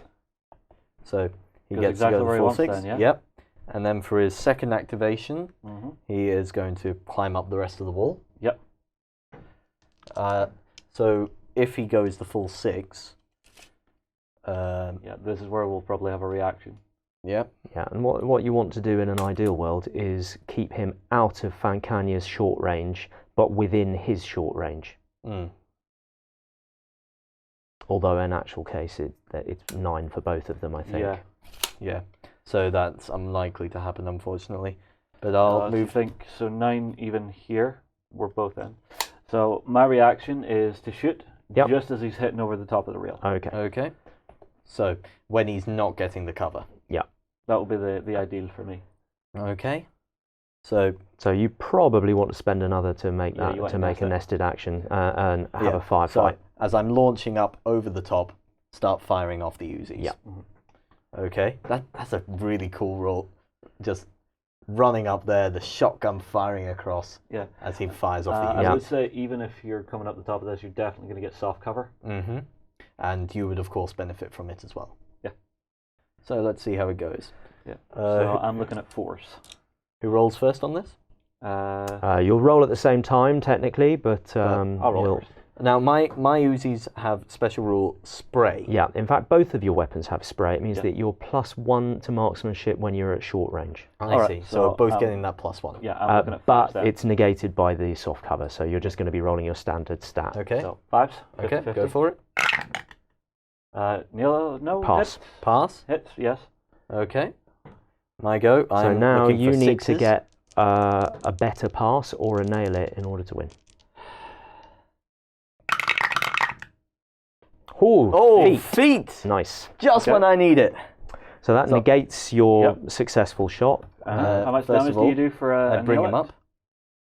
So he Goes gets exactly to go where to he full wants 6. then, yeah? Yep. And then for his second activation, he is going to climb up the rest of the wall. Yep. So if he goes the full 6... Yeah, this is where we'll probably have a reaction. Yep. Yeah, and what you want to do in an ideal world is keep him out of Fancanya's short range, but within his short range. Although in actual case, it's 9 for both of them, I think. Yeah. Yeah. So that's unlikely to happen, unfortunately. But I'll move... think so 9 even here. We're both in. So my reaction is to shoot just as he's hitting over the top of the rail. Okay. Okay. So when he's not getting the cover. Yeah. That would be the ideal for me. Okay. So you probably want to spend another to make Yeah, that you want to to make a nest it. nested action and have a So firefight. as I'm launching up over the top, start firing off the Uzis. Yeah. Okay. That's a really cool roll. Just running up there, the shotgun firing across as he fires off the Uzis. I would say even if you're coming up the top of this, you're definitely going to get soft cover. And you would, of course, benefit from it as well. Yeah. So let's see how it goes. Yeah. So I'm looking at 4s. Who rolls first on this? You'll roll at the same time, technically, but I'll roll first. Now, my Uzis have special rule spray. Yeah, in fact, both of your weapons have spray. It means that you're +1 to marksmanship when you're at short range. I see. So both getting that +1. Yeah, I'm looking at 5s but then. it's negated by the soft cover, so you're just going to be rolling your standard stat. Okay. So 5s. Okay, 50-50. go for it. Neil, no. Pass. Hits. Pass. Hits, yes. Okay. My go. So now looking you for need to sixes. get a better pass or a nail it in order to win. Ooh, Oh, feet. feet! Nice. Just when I need it. So that negates your successful shot. How much first damage of do all, you do for I a bring nail him it?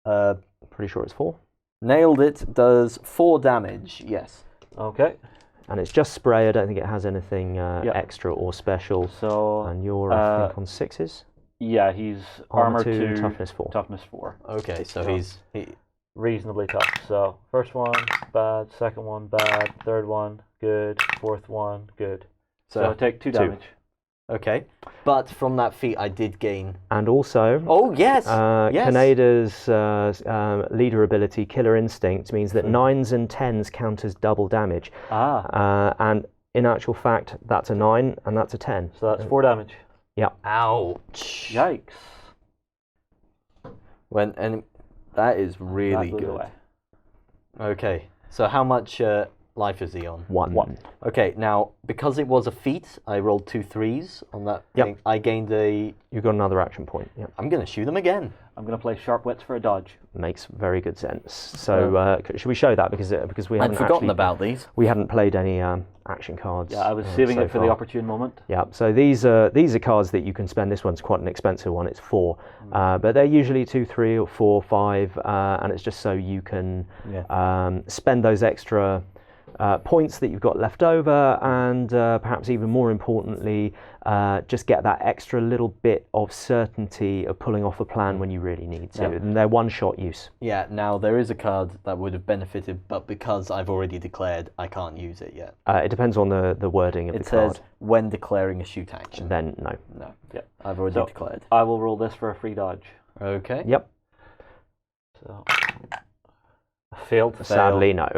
up. Pretty sure it's 4. Nailed it. Does 4 damage. Yes. Okay. And it's just spray. I don't think it has anything extra or special. So And you're, I think, on 6s. yeah, he's Armor armor 2, 2, toughness 4. toughness 4. Okay, so So- he Reasonably tough. So first one bad, second one bad, third one good, fourth one good. So I take 2 damage. Okay, but from that feat I did gain. And also, Oh yes, yes. Kaneda's leader ability, Killer Instinct, means that 9s and 10s count as double damage. And in actual fact, that's a 9 and that's a 10. So that's 4 damage. Yeah. Ouch. Yikes. And that is really That blew good. away. Okay, so how much life is he on? 1. Okay, now because it was a feat, I rolled 2 3s on that Yep. thing. I gained a. You've got another action point. Yeah. I'm gonna shoot him again. I'm going to play Sharp Wits for a dodge. Makes very good sense. So should we show that because we haven't I'd forgotten actually, about these. we hadn't played any action cards. Yeah, I was saving so it for far. the opportune moment. Yeah, so these are cards that you can spend. This one's quite an expensive one. It's 4, but they're usually 2, 3, or 4, 5, and it's just so you can spend those extra points that you've got left over, and perhaps even more importantly, just get that extra little bit of certainty of pulling off a plan when you really need to. And they're one-shot use. Yeah, now there is a card that would have benefited, but because I've already declared, I can't use it yet. It depends on the wording of It the card. says, when declaring a shoot action. Then no. No, Yeah. I've already So, declared. I will roll this for a free dodge. Okay. Yep. So, failed. Sadly, no.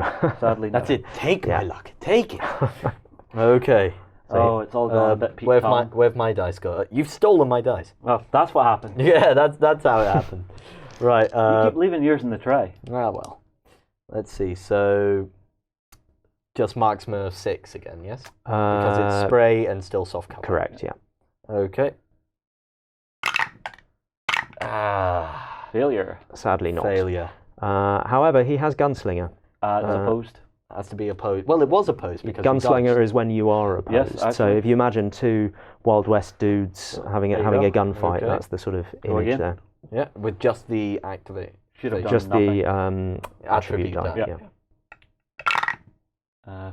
Sadly, no. That's it. Take Yeah. my luck. Take it. Okay. Oh, it's all gone a bit Pete Tong. Where've my dice go? You've stolen my dice. Well, that's what happened. Yeah, that's how it happened. Right. You keep leaving yours in the tray. Well. Let's see. So, just marksman of 6 again, yes? Because it's spray and still soft cover. Correct, yeah. Okay. Failure. Sadly not. Failure. However, he has Gunslinger. It's opposed. Has to be opposed. Well, it was opposed because Gunslinger is when you are Yes, opposed. So actually. if you imagine 2 Wild West dudes having There you a go. gunfight, Okay. that's the sort of Go image again. there. Yeah, with just the activate. Should have done Just nothing. the attribute die. die. Yeah. Failure.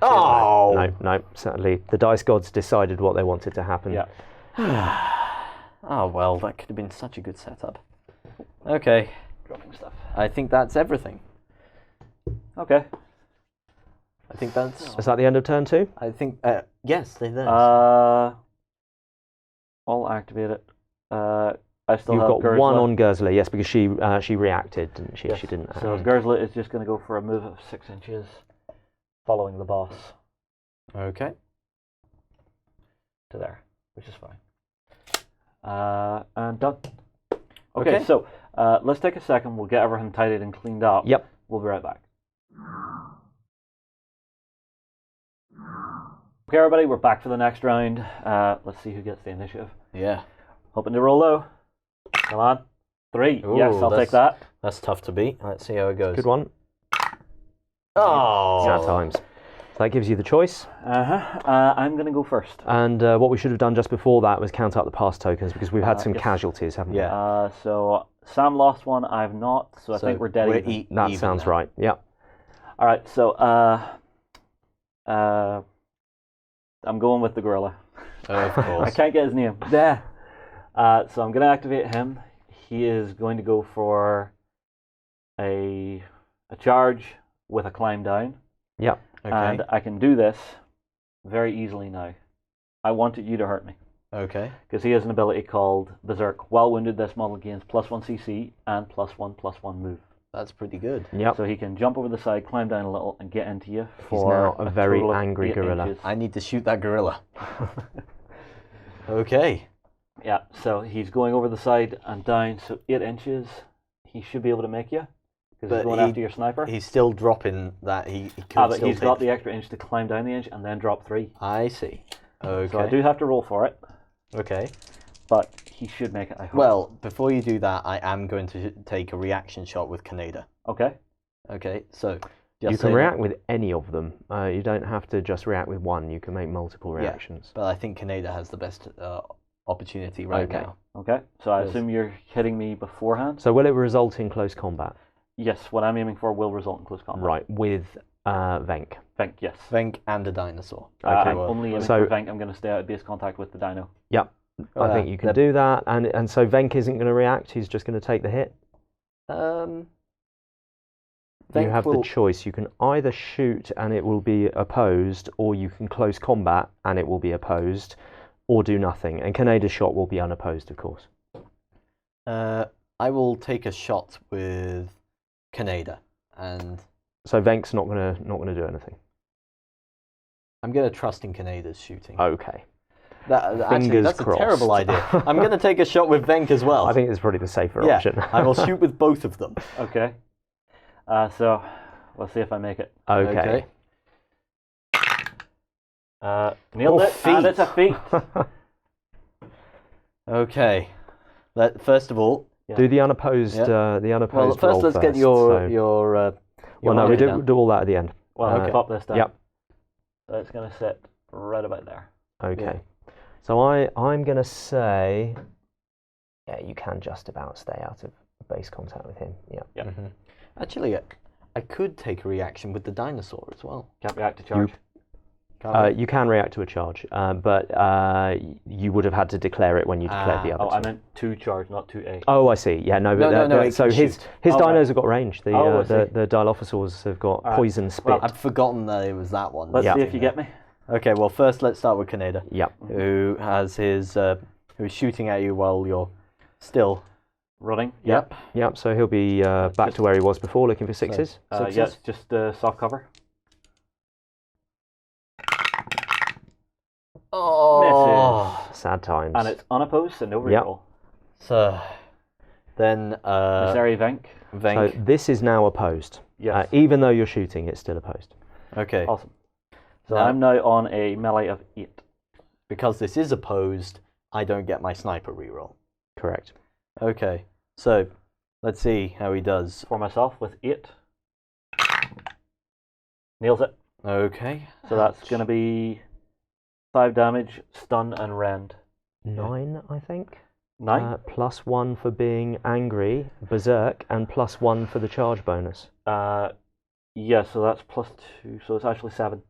Oh! No, sadly. The dice gods decided what they wanted to happen. Yeah. Oh, well, that could have been such a good setup. Okay, Dropping stuff. I think that's everything. Okay. I think that's... Is that the end of turn 2? I think... yes, they there. I'll activate it. I still You've have got Gersla. 1 on Gersla, yes, because she reacted, didn't she? Yes. She didn't. So Gersla is just going to go for a move of 6 inches, following the boss Okay. to there, which is fine. And done. Okay, Okay. so let's take a second. We'll get everything tidied and cleaned up. Yep. We'll be right back. Okay, everybody, we're back for the next round. Let's see who gets the initiative. Yeah. Hoping to roll low. Come on. 3. Ooh, Yes, I'll take that. That's tough to beat. Let's see how it goes. Good one. Oh! Sad times. So that gives you the choice. I'm going to go first. And what we should have done just before that was count up the pass tokens because we've had some yes. casualties, haven't Yeah. So Sam lost one, I've not, so I think we're dead even. we? That sounds right. Yeah. All right, so I'm going with the gorilla. Of I course. can't get his name. There. So I'm going to activate him. He is going to go for a charge with a climb down. Yeah. Okay. And I can do this very easily now. I wanted you to hurt me. Okay. Because he has an ability called Berserk. While wounded, this model gains +1 CC and +1/+1 move. That's pretty good. Yep. So he can jump over the side, climb down a little, and get into you He's for now a very total of angry 8 gorilla. inches. I need to shoot that gorilla. Okay. Yeah, so he's going over the side and down, so 8 inches. He should be able to make you, because But he's going after your sniper. He's still dropping that. He could but still he's got take- the extra inch to climb down the inch and then drop 3. I see. Okay. So I do have to roll for it, Okay. but he should make it, I hope. Well, before you do that, I am going to take a reaction shot with Canada. Okay. Okay, so... You just can say react that- with any of them. You don't have to just react with one. You can make multiple reactions. But I think Canada has the best opportunity right Okay. now. Okay, so I Yes. assume you're hitting me beforehand? So will it result in close combat? Yes, what I'm aiming for will result in close combat. Right, with Venk. Venk, yes. Venk and a dinosaur. Okay. I'm only aiming So- for Venk. I'm going to stay out of base contact with the dino. Yep. I think you can do that. And so Venk isn't going to react. He's just going to take the hit. Venk You have will- the choice. You can either shoot and it will be opposed, or you can close combat and it will be opposed, or do nothing. And Canada's shot will be unopposed, of course. I will take a shot with Canada, and So Venk's not going to do anything. I'm going to trust in Canada's shooting. Okay. Actually, Fingers that's crossed. a terrible idea. I'm going to take a shot with Venk as well. I think it's probably the safer yeah, option. I will shoot with both of them. Okay. So let's see if I make it. Okay. Nailed Oh, it, and feet. it's a feat. Okay. First of all, Do the unopposed. The unopposed. Well, roll first let's get your. Well, no, we do all that at the end. Well, I'll pop this down. Yep. So it's going to sit right about there. Okay. So I'm going to say, you can just about stay out of base contact with him. Yeah. Yep. Mm-hmm. Actually, I could take a reaction with the dinosaur as well. Can't react to charge. You can react to a charge, but you would have had to declare it when you declared the other two. I meant to charge, not to A. Oh, I see. Yeah, no, but no, so his dinos have got range. The the Dilophosaurs have got poison spit. Well, I'd forgotten that it was that one. Let's see if you get me. Okay, well, first let's start with Kaneda. Yep. Who has his who's shooting at you while you're still running. Yep. Yep. So he'll be back to where he was before, looking for sixes. Yes, just soft cover. Oh, misses. Sad times. And it's unopposed, so no reroll. So then Missouri Venk. So this is now opposed. Yes. Even though you're shooting, it's still opposed. Okay. Awesome. So I'm now on a melee of 8. Because this is opposed, I don't get my sniper reroll. Correct. Okay. So let's see how he does. For myself with 8. Nails it. Okay. So that's going to be 5 damage, stun, and rend. 9, I think. 9? +1 for being angry, berserk, and +1 for the charge bonus. Yeah, so that's +2, so it's actually 7.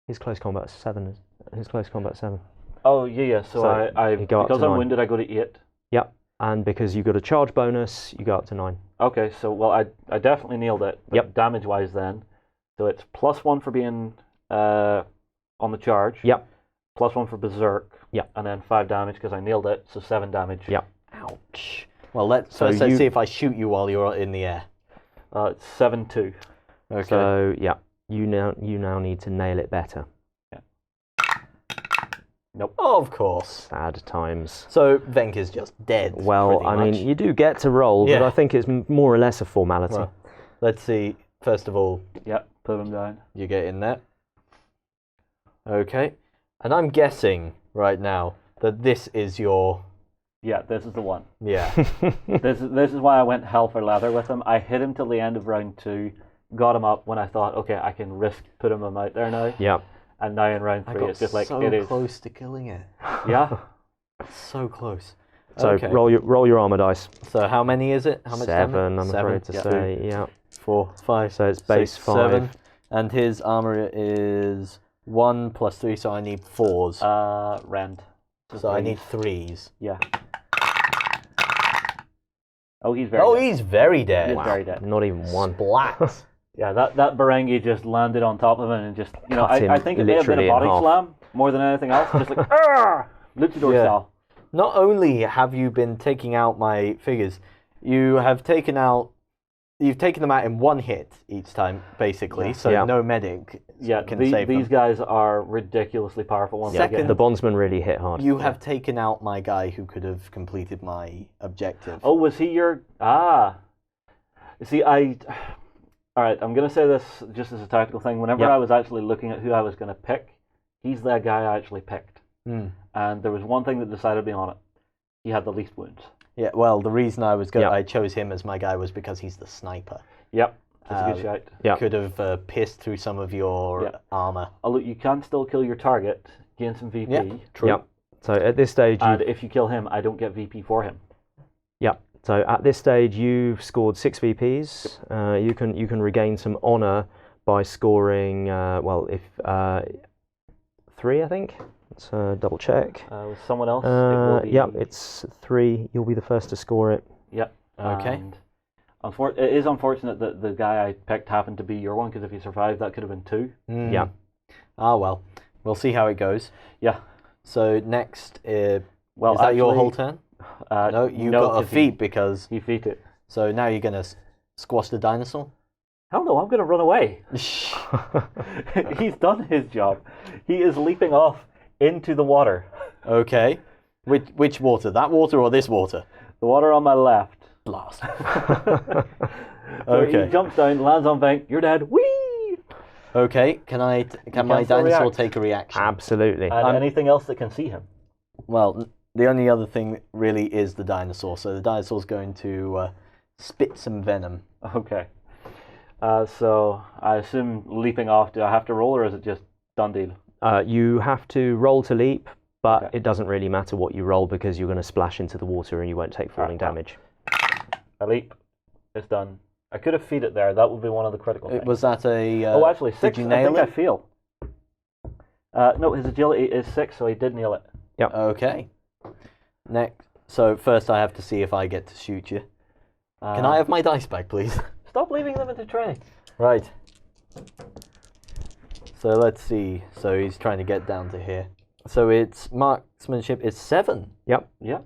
His close combat 7. His close combat 7. Oh, yeah, so I because I'm 9. wounded, I go to 8. Yep, and because you got a charge bonus, you go up to 9. Okay, so, well, I definitely nailed it, but damage-wise then. So it's +1 for being on the charge. Yep. +1 for berserk. Yep. And then 5 damage because I nailed it, so 7 damage. Yep. Ouch. Well, let's see if I shoot you while you're in the air. It's 7-2. Okay. So you now need to nail it better. Yeah. Nope. Oh, of course. Sad times. So Venk is just dead. Well, I mean, you do get to roll, but I think it's more or less a formality. Well, let's see. First of all, put him down. You get in there. Okay. And I'm guessing right now that this is your... Yeah, this is the one. Yeah. This is why I went hell for leather with him. I hit him till the end of round 2, got him up when I thought, okay, I can risk putting him out there now. Yeah. And now in round 3, it's just like, so it is. close to killing it. Yeah. So close. So okay. roll your armor dice. So how many is it? How much 7, damage? I'm afraid to say. Yeah. 4, 5. So it's base 6, 5. 7. And his armor is 1 + 3, so I need 4s. Rend. So I need 3s. Yeah. Oh, he's very dead. He's very dead. He's very dead. Not even 1. Splat. Yeah, that Barangi just landed on top of him and just, I think it may have been a literally body in half. slam more than anything else. Just like, luchador style. Not only have you been taking out my figures, you've taken them out in 1 hit each time, basically, so no medic can save them. These guys are ridiculously powerful ones. Second, the bondsman really hit hard. You have taken out my guy who could have completed my objective. Oh, was he your... See, all right, I'm going to say this just as a tactical thing. Whenever I was actually looking at who I was going to pick, he's the guy I actually picked. And there was one thing that decided me on it. He had the least wounds. Yeah, well, the reason I chose him as my guy was because he's the sniper. Yep, that's a good shout. Yep. Could have pierced through some of your armor. Although you can still kill your target, gain some VP. Yeah, true. Yep. So at this stage... And if you kill him, I don't get VP for him. Yep. So at this stage, you've scored 6 VPs. You can regain some honor by scoring, 3, I think. Let's double check. With someone else, it will be... Yep, it's 3. You'll be the first to score it. Yep. Okay. And it is unfortunate that the guy I picked happened to be your one, because if he survived, that could have been 2. Yeah. Ah, well. We'll see how it goes. Yeah. So next, is that actually, your whole turn? No, you got a feat because... He feat it. So now you're going to squash the dinosaur? Hell no, I'm going to run away. He's done his job. He is leaping off into the water. Okay. Which water? That water or this water? The water on my left. Blast. Okay. He jumps down, lands on Venk. You're dead. Whee! Okay. Can my dinosaur take a reaction? Absolutely. And anything else that can see him. Well, the only other thing really is the dinosaur. So the dinosaur's going to spit some venom. Okay. So I assume leaping off, do I have to roll or is it just done deal? You have to roll to leap, but Okay. it doesn't really matter what you roll because you're going to splash into the water and you won't take falling damage. I leap. It's done. I could have feed it there. That would be one of the critical things. Was that a... oh, actually, 6. Did you nail I it? think I feel. No, his agility is 6, so he did nail it. Yep. Okay. Next. So first I have to see if I get to shoot you. Can I have my dice back, please? Stop leaving them in the tray. Right. So let's see. So he's trying to get down to here. So its marksmanship is 7. Yep. Yeah.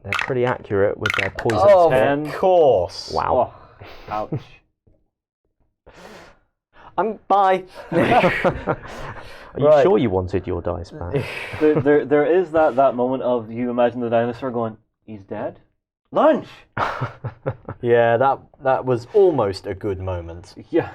They're pretty accurate with their poison Oh, spit. of course. Wow. Oh, ouch. Bye. Are you Right. sure you wanted your dice back? there is that moment of you imagine the dinosaur going, he's dead? Lunch! Yeah, that was almost a good moment. Yeah.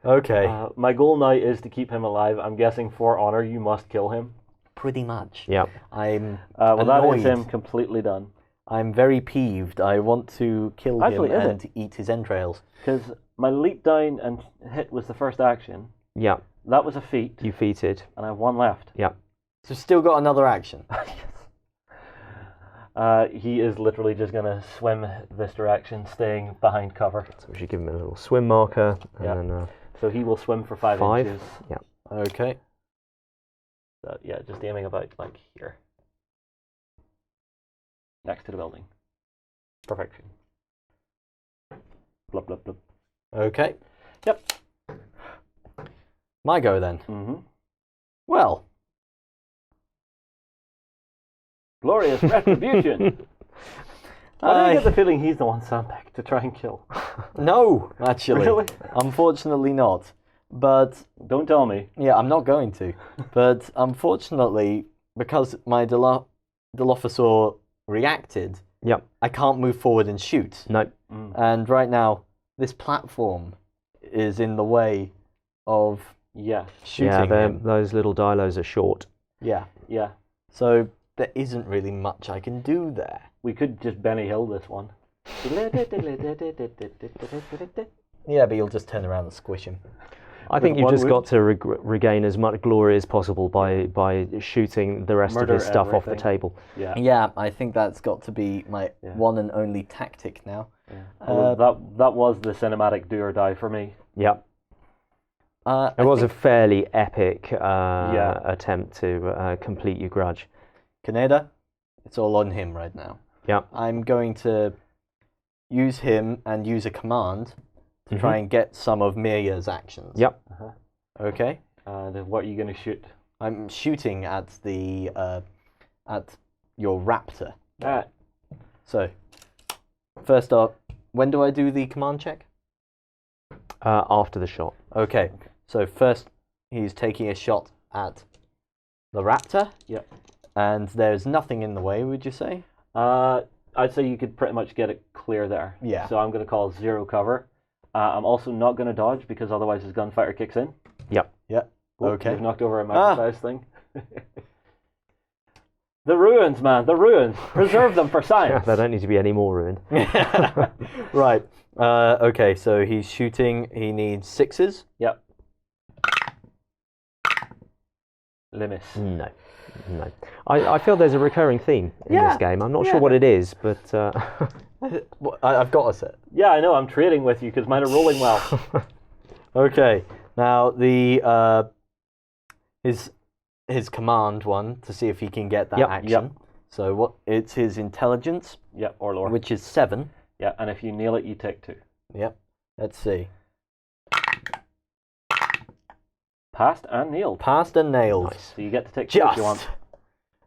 Okay. My goal now is to keep him alive. I'm guessing for honor you must kill him. Pretty much. Yep. I'm Well, that annoyed. is him completely done. I'm very peeved. I want to kill Actually, him is and eat his entrails. Because my leap down and hit was the first action. Yep. That was a feat, You feated. and I have 1 left. Yep. So still got another action. He is literally just going to swim this direction, staying behind cover. So we should give him a little swim marker. And Yep. then, So he will swim for 5 5. inches. Yep. Okay. So, yeah, just aiming about like here. Next to the building. Perfection. Blub, blub, blub. Okay. Yep. My go then. Mm-hmm. Well, Glorious retribution. I get the feeling he's the one sandbagged to try and kill. no, actually. Really? Unfortunately not. But, Don't tell me. yeah, I'm not going to. But unfortunately, because my Dilophosaur reacted, Yep. I can't move forward and shoot. No. And right now, this platform is in the way of Yes. shooting Yeah, him. those little dilos are short. Yeah. Yeah. So there isn't really much I can do there. We could just Benny Hill this one. Yeah, but you'll just turn around and squish him. I think With you've one just wound? got to regain as much glory as possible by shooting the rest Murder of his stuff off the everything. table. Yeah. Yeah, I think that's got to be my one and only tactic now. Yeah. Although that was the cinematic do or die for me. Yep. It was a fairly epic attempt to complete your grudge. Kaneda, it's all on him right now. Yep. I'm going to use him and use a command to try and get some of Mirya's actions. Yep. Okay. And what are you going to shoot? I'm shooting at the at your raptor. So, first up, when do I do the command check? After the shot. Okay. So first, he's taking a shot at the raptor. Yep. And there's nothing in the way, would you say? I'd say you could pretty much get it clear there. Yeah. So I'm going to call 0 cover. I'm also not going to dodge because otherwise his gunfighter kicks in. Yep. Yep. Oop, Okay. You've knocked over a micro-sized thing. The ruins, man, the ruins. Preserve them for science. There don't need to be any more ruined. Right. Okay, so he's shooting. He needs 6s. Yep. Limis. No. I feel there's a recurring theme in this game. I'm not sure what it is, but I've got a set. Yeah, I know. I'm trading with you because mine are rolling well. Okay. Now the his command one to see if he can get that action. Yep. So what? It's his intelligence, Yep, or lore. which is 7. Yeah, and if you nail it, you take 2. Yep. Let's see. Passed and nailed. Passed and nailed. Nice. So you get to take 2 if Just. you want.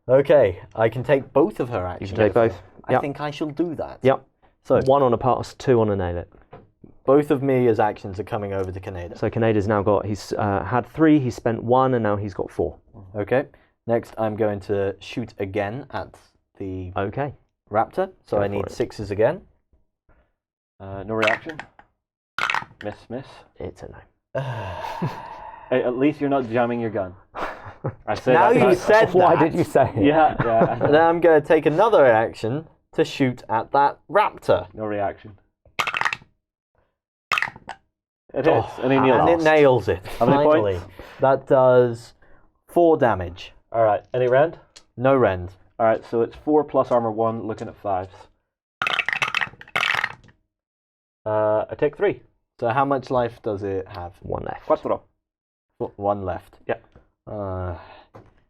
Okay, I can take both of her actions. you can take both. I Yep. think I shall do that. Yep. So 1 on a pass, 2 on a nail it. both of Mirya's actions are coming over to Kaneda. So Kaneda's now got, he's had 3, he's spent 1, and now he's got 4. Okay. Next, I'm going to shoot again at the Okay. raptor. So Go I for need it. 6s again. No reaction. Miss. It's a no. Hey, at least you're not jamming your gun. I say Now that, you said Why that. did you say it? Yeah. Then I'm going to take another action to shoot at that raptor. No reaction. It hits, and he And it nails it. How many Finally. points? That does 4 damage. All right. Any rend? No rend. All right. So it's 4 plus armor 1. Looking at 5s. I take 3. So how much life does it have? 1 left. 4. 1 left. Yeah.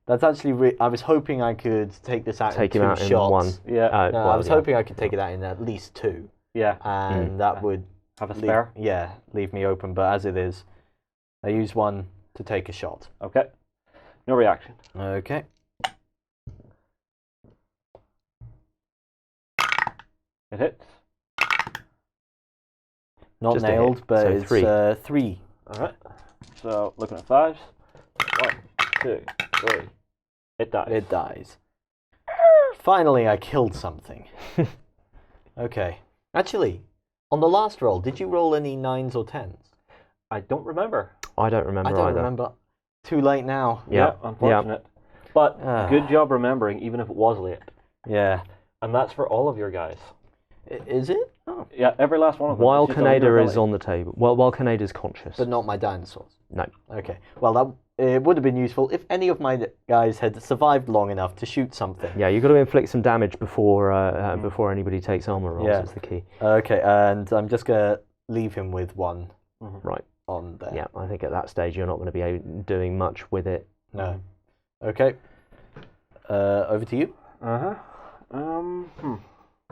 That's actually. I was hoping I could take this out Take in him 2 out shots. in 1. Yeah. No, I was hoping I could take it out in at least 2, Yeah. and that would Have a spare. leave me open. But as it is, I use 1 to take a shot. Okay. No reaction. Okay. It hits. Not Just a hit. nailed, but So it's 3. 3. All right. So looking at 5s. 1, 2, 3. It dies. It dies. Finally, I killed something. Okay. Actually, on the last roll, did you roll any 9s or 10s? I don't remember. I don't remember I don't either. remember. Too late now. Yeah. Unfortunate. But good job remembering, even if it was late. Yeah. And that's for all of your guys. Is it? Oh. Yeah, every last one of them. While It's just on your Canada is belly. on the table. Well, while Canada's conscious. But not my dinosaurs. No. Okay. Well, it would have been useful if any of my guys had survived long enough to shoot something. Yeah, you've got to inflict some damage before before anybody takes armor rolls. Yeah. Is the key. Okay, and I'm just going to leave him with 1 Right. on there. Yeah, I think at that stage you're not going to be doing much with it. No. Okay. Over to you.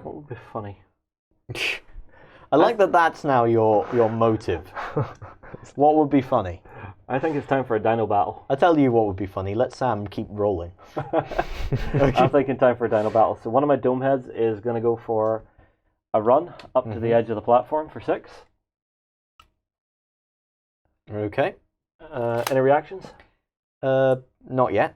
What would be funny? I like that that's now your motive. What would be funny? I think it's time for a dino battle. I'll tell you what would be funny. Let Sam keep rolling. I'm thinking time for a dino battle. So one of my dome heads is going to go for a run up to the edge of the platform for 6. Okay. Any reactions? Not yet.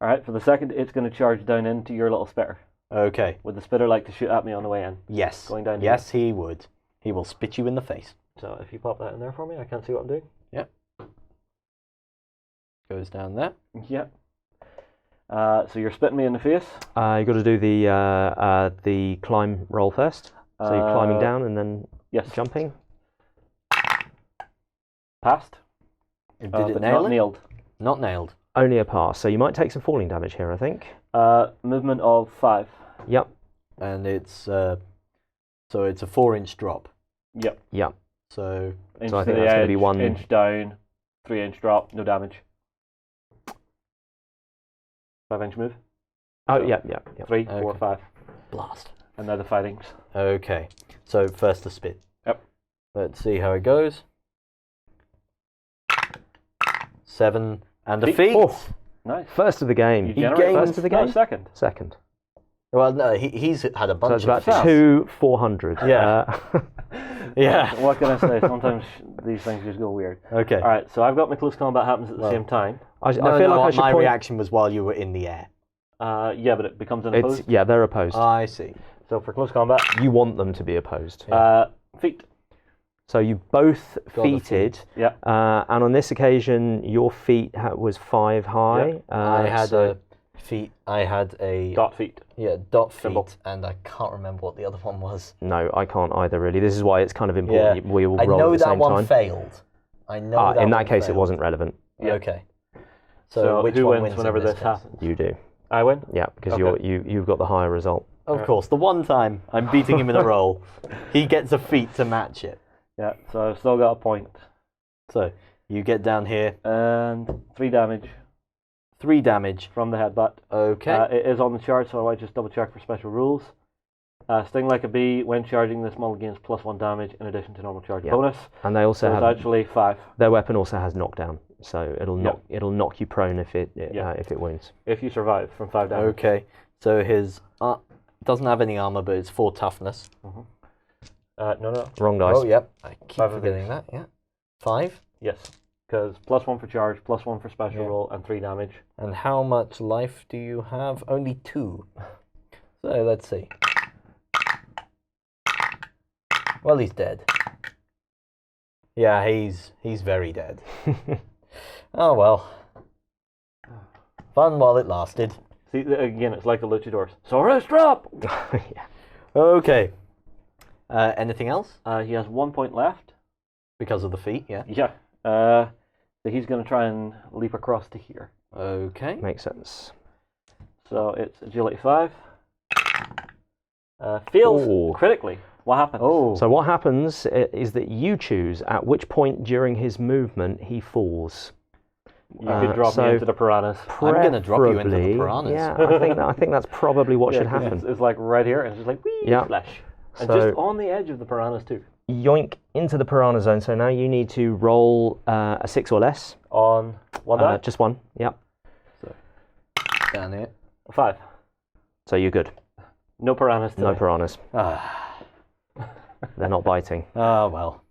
All right, for the second, it's going to charge down into your little spitter. Okay. Would the spitter like to shoot at me on the way in? Yes. Going down. Yes, he would. He will spit you in the face. So if you pop that in there for me, I can't see what I'm doing. Yep. Goes down there. Yep. So you're spitting me in the face. You've got to do the climb roll first. So you're climbing down and then Yes. jumping. Passed. Did it but nail not it? nailed. Not nailed. Only a pass. So you might take some falling damage here, I think. Movement of 5. Yep. And it's so it's a 4-inch drop. Yep. Yep. So Inch I to think the that's going to edge, be 1. inch down, 3-inch drop, no damage. 5-inch move. Oh, So- yep. 3, 4, Okay. 5. blast. And now the fighting's. Okay. So first the spit. Yep. Let's see how it goes. 7 and a Feet. feet. Oh, Nice. first of the game. You He generate gains- First of the no, game? second. Second. Well, no, he's had a So bunch it's of about feet. 2 400. Yeah. Yeah. What can I say? Sometimes these things just go weird. Okay. All right, so I've got my close combat happens at the Well, same time. I No, feel no, like I should my point. reaction was while you were in the air. Yeah, but it becomes an It's opposed. yeah, they're opposed. I see. So for close combat, You want them to be opposed. feet. So you both Got the feated, Yeah. and on this occasion your feet was 5 high. I had so a feet. I had a Dot feet. dot feet, Symbol. and I can't remember what the other one was. No, I can't either. Really, this is why it's kind of important. We all I roll know at the that same one time. failed. I know that In that one case, failed. it wasn't relevant. Yeah. Okay. So which who one wins in whenever this case? happens? You do, I win. yeah, because Okay. you've got the higher result. Of course, the one time I'm beating him in a roll, he gets a feat to match it. Yeah. So I've still got a point. So you get down here, And 3 damage 3 damage. from the headbutt. Okay. It is on the chart, so I might just double check for special rules. Sting like a bee when charging. This model gains +1 damage in addition to normal charge Yeah. bonus. And they also So it's have actually 5 their weapon also has knockdown, so it'll Yeah. knock you prone if it Yeah. if it wounds. if you survive from 5 damage. Okay. So his doesn't have any armor, but it's 4 toughness. No. Wrong dice. Oh, yep. I keep 5 of forgetting that. Yeah. 5. Yes. Because +1 for charge, +1 for special Yeah. roll, and 3 damage. And how much life do you have? Only 2. So let's see. Well, he's dead. Yeah, he's very dead. Oh well. Fun while it lasted. See, again, it's like the luchadors. Soros drop! Yeah. Okay. Anything else? He has 1 point left. Because of the feet, yeah. Yeah. So he's going to try and leap across to here. Okay. Makes sense. So it's agility 5. Fails Ooh. critically. What happens? Oh. So what happens is that you choose at which point during his movement he falls. You could drop me into the piranhas. I'm going to drop you into the Preferably- piranhas. Yeah, I think that's probably what should happen. It's like right here, and it's just like, wee, Yeah. flesh. And So- just on the edge of the piranhas, too. Yoink into the piranha zone. So now you need to roll a 6 or less. On one die? Just one. Yep. Down here. 5. So you're good. No piranhas today. No piranhas. Ah, They're not biting. well.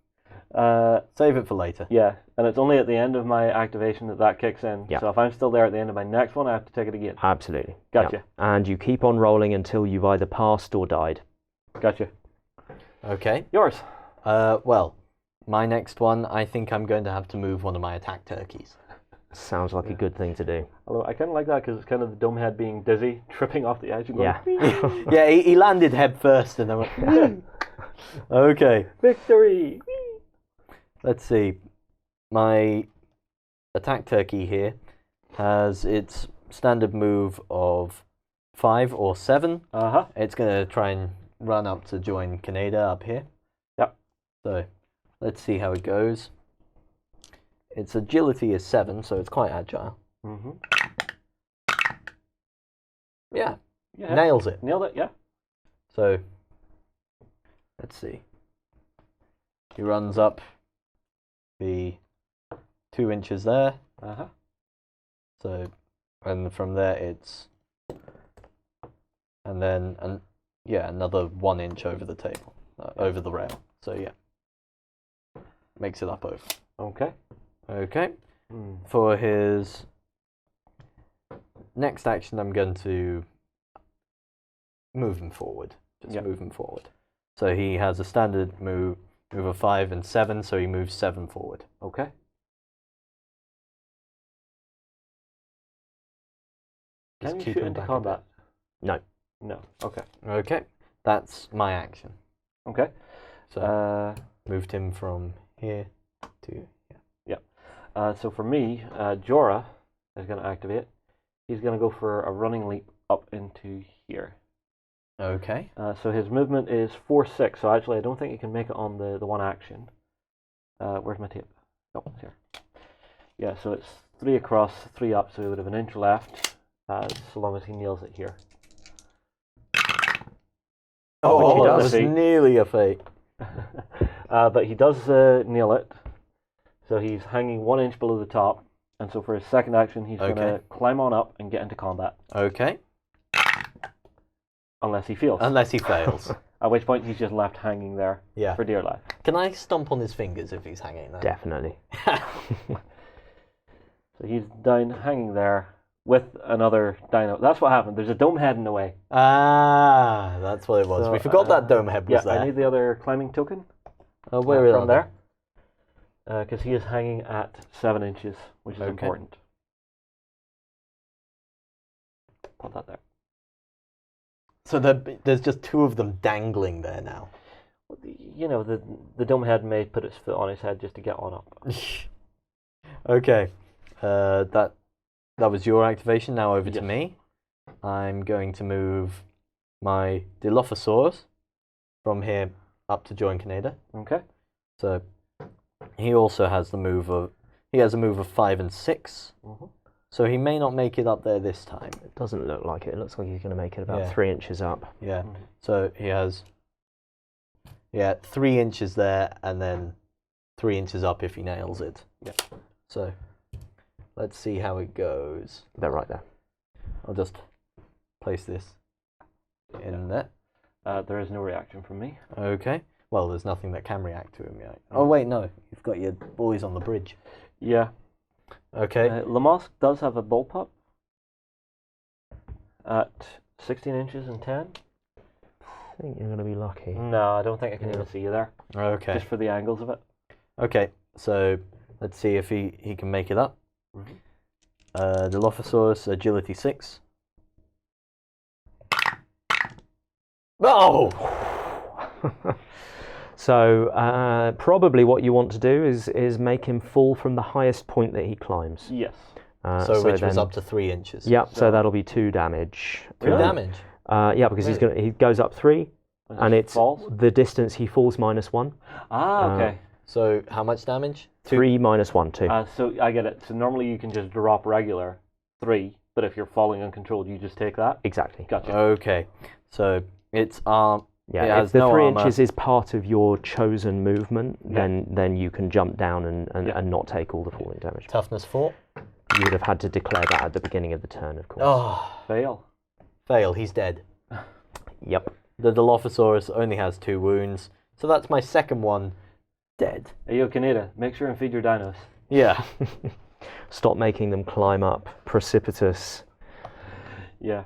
Save it for later. Yeah, and it's only at the end of my activation that kicks in. Yeah. So if I'm still there at the end of my next one, I have to take it again. Absolutely. Gotcha. Yep. And you keep on rolling until you've either passed or died. Gotcha. Okay. Yours. Well, my next one, I think I'm going to have to move one of my attack turkeys. Sounds like a good thing to do. Although I kind of like that because it's kind of the dome head being dizzy, tripping off the edge and going, Yeah. "Whee!" Yeah, he landed head first and I went, okay. Victory! Let's see. My attack turkey here has its standard move of 5 or 7. Uh-huh. It's going to try and run up to join Canada up here. Yep. So let's see how it goes. Its agility is 7, so it's quite agile. Mm-hmm. Yeah, Yeah. nails it. Nailed it, yeah. So let's see. He runs up the 2 inches there. Uh-huh. So, and from there it's, and then another 1 inch over the table, over the rail. So yeah, makes it up over. Okay. Okay. Mm. For his next action, I'm going to move him forward. Just move him forward. So he has a standard move of 5 and 7, so he moves 7 forward. Okay. Just Can you keep shoot him into back a combat? No. No. Okay. Okay, that's my action. Okay. So moved him from here to here. So for me, Jorah is going to activate. He's going to go for a running leap up into here. Okay. So his movement is 4-6. So actually, I don't think he can make it on the one action. Where's my tape? Oh, it's here. Yeah. So it's 3 across, 3 up. So he would have an inch left, so long as he nails it here. Oh, he that does. was nearly a fake. But he does nail it. So he's hanging 1 inch below the top. And so for his second action, he's going to climb on up and get into combat. Okay. Unless he fails. Unless he fails. At which point he's just left hanging there Yeah. for dear life. Can I stomp on his fingers if he's hanging there? Definitely. So he's down hanging there with another dino. That's what happened. There's a dome head in the way. Ah, that's what it was. So, We forgot that dome head was Yeah, there. I need the other climbing token. Where from are there. Because he is hanging at 7 inches, which is important. Put that there. So there's just 2 of them dangling there now. You know, the dome head may put its foot on his head just to get on up. Okay. That was your activation. Now over to Yes. me. I'm going to move my Dilophosaurus from here up to join Canada. Okay. So he also has a move of 5 and 6. Mm-hmm. So he may not make it up there this time. It doesn't look like it. It looks like he's going to make it about Yeah. 3 inches up. Yeah. Mhm. So he has 3 inches there and then 3 inches up if he nails it. Yeah. So let's see how it goes. They're right there. I'll just place this in there. There is no reaction from me. Okay. Well, there's nothing that can react to him yet. Oh wait, no. You've got your boys on the bridge. Yeah. Okay. Lamosque does have a bullpup at 16 inches and 10. I think you're going to be lucky. No, I don't think I can even see you there. Okay. Just for the angles of it. Okay. So let's see if he can make it up. Mhm. Dilophosaurus, agility 6. Oh! So probably what you want to do is make him fall from the highest point that he climbs. Yes. So which was up to 3 inches. Yep. So that'll be 2 damage. 2 damage. Yeah, because he goes up 3, and it's falls? the distance he falls -1. Okay. So how much damage? 3 minus 1, 2. So I get it. So normally you can just drop regular 3, but if you're falling uncontrolled, you just take that. Exactly. Gotcha. Okay. So it's Yeah, if the 3 inches is part of your chosen movement, then you can jump down and not take all the falling damage. Toughness 4. You would have had to declare that at the beginning of the turn, of course. Oh, fail. He's dead. Yep. The Dilophosaurus only has 2 wounds, so that's my second one dead. Hey, yo, Kaneda, make sure and feed your dinos. Yeah. Stop making them climb up precipitous. Yeah.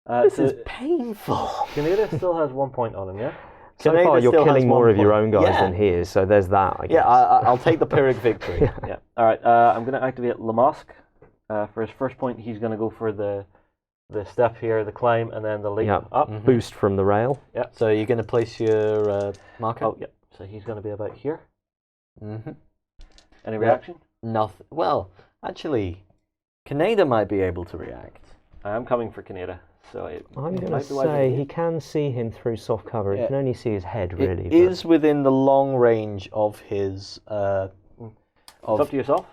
This is painful. Kaneda still has 1 point on him, yeah? So Canada far, you're still has killing more 1 of your point. own guys Yeah. than his, so there's that, I guess. Yeah, I'll take the Pyrrhic victory. Yeah. All right. I'm going to activate Lamask. For his first point, he's going to go for the step here, the climb, and then the leap Yep. up. Mhm. Boost from the rail. Yeah. So you're going to place your marker? Oh, yeah. So he's going to be about here. Mm-hmm. Any reaction? Nothing. Well, actually, Kaneda might be able to react. I'm coming for Kaneda. So I'm going to might be wise say of he you. can see him through soft cover. Yeah. He can only see his head, really. It but- is within the long range of his. It's up to yourself.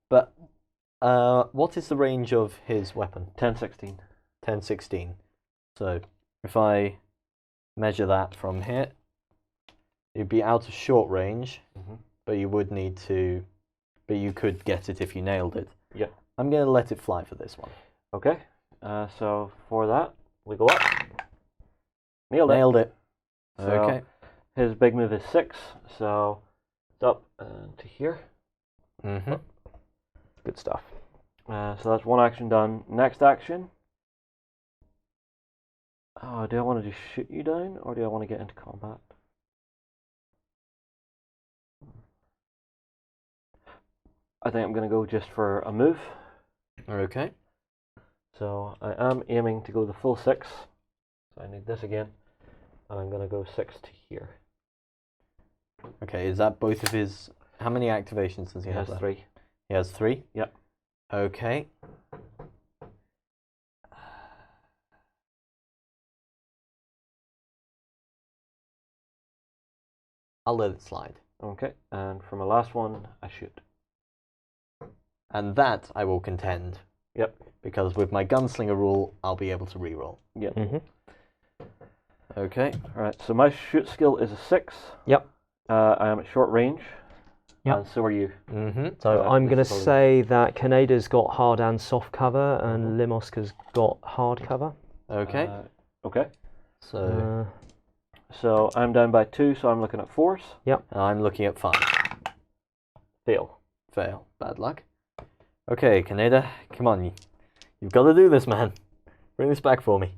But what is the range of his weapon? 10-16. 10-16. So if I measure that from here, it'd be out of short range, but you would need to. But you could get it if you nailed it. Yeah. I'm going to let it fly for this one. Okay. So for that, we go up. Nailed it. So Okay. his big move is 6, so it's up to here. Mm-hmm. Good stuff. So that's one action done. Next action. Oh, do I want to just shoot you down, or do I want to get into combat? I think I'm going to go just for a move. Okay. So I am aiming to go the full 6. So I need this again. And I'm going to go 6 to here. Okay, is that both of his... How many activations does he He have has left? 3. He has 3? Yep. Okay. I'll let it slide. Okay, and for my last one, I shoot. And that I will contend. Yep. Because with my gunslinger rule, I'll be able to reroll. Yep. Mm-hmm. Okay. Alright, so my shoot skill is a 6. Yep. I am at short range. Yep. And so are you. Mm-hmm. So I'm going to this is say that Kaneda's got hard and soft cover, and Limoska's got hard cover. Okay. Okay. So So I'm down by 2, so I'm looking at 4s. I'm looking at 5. Fail. Fail. Bad luck. Okay, Kaneda, come on. You've got to do this, man. Bring this back for me.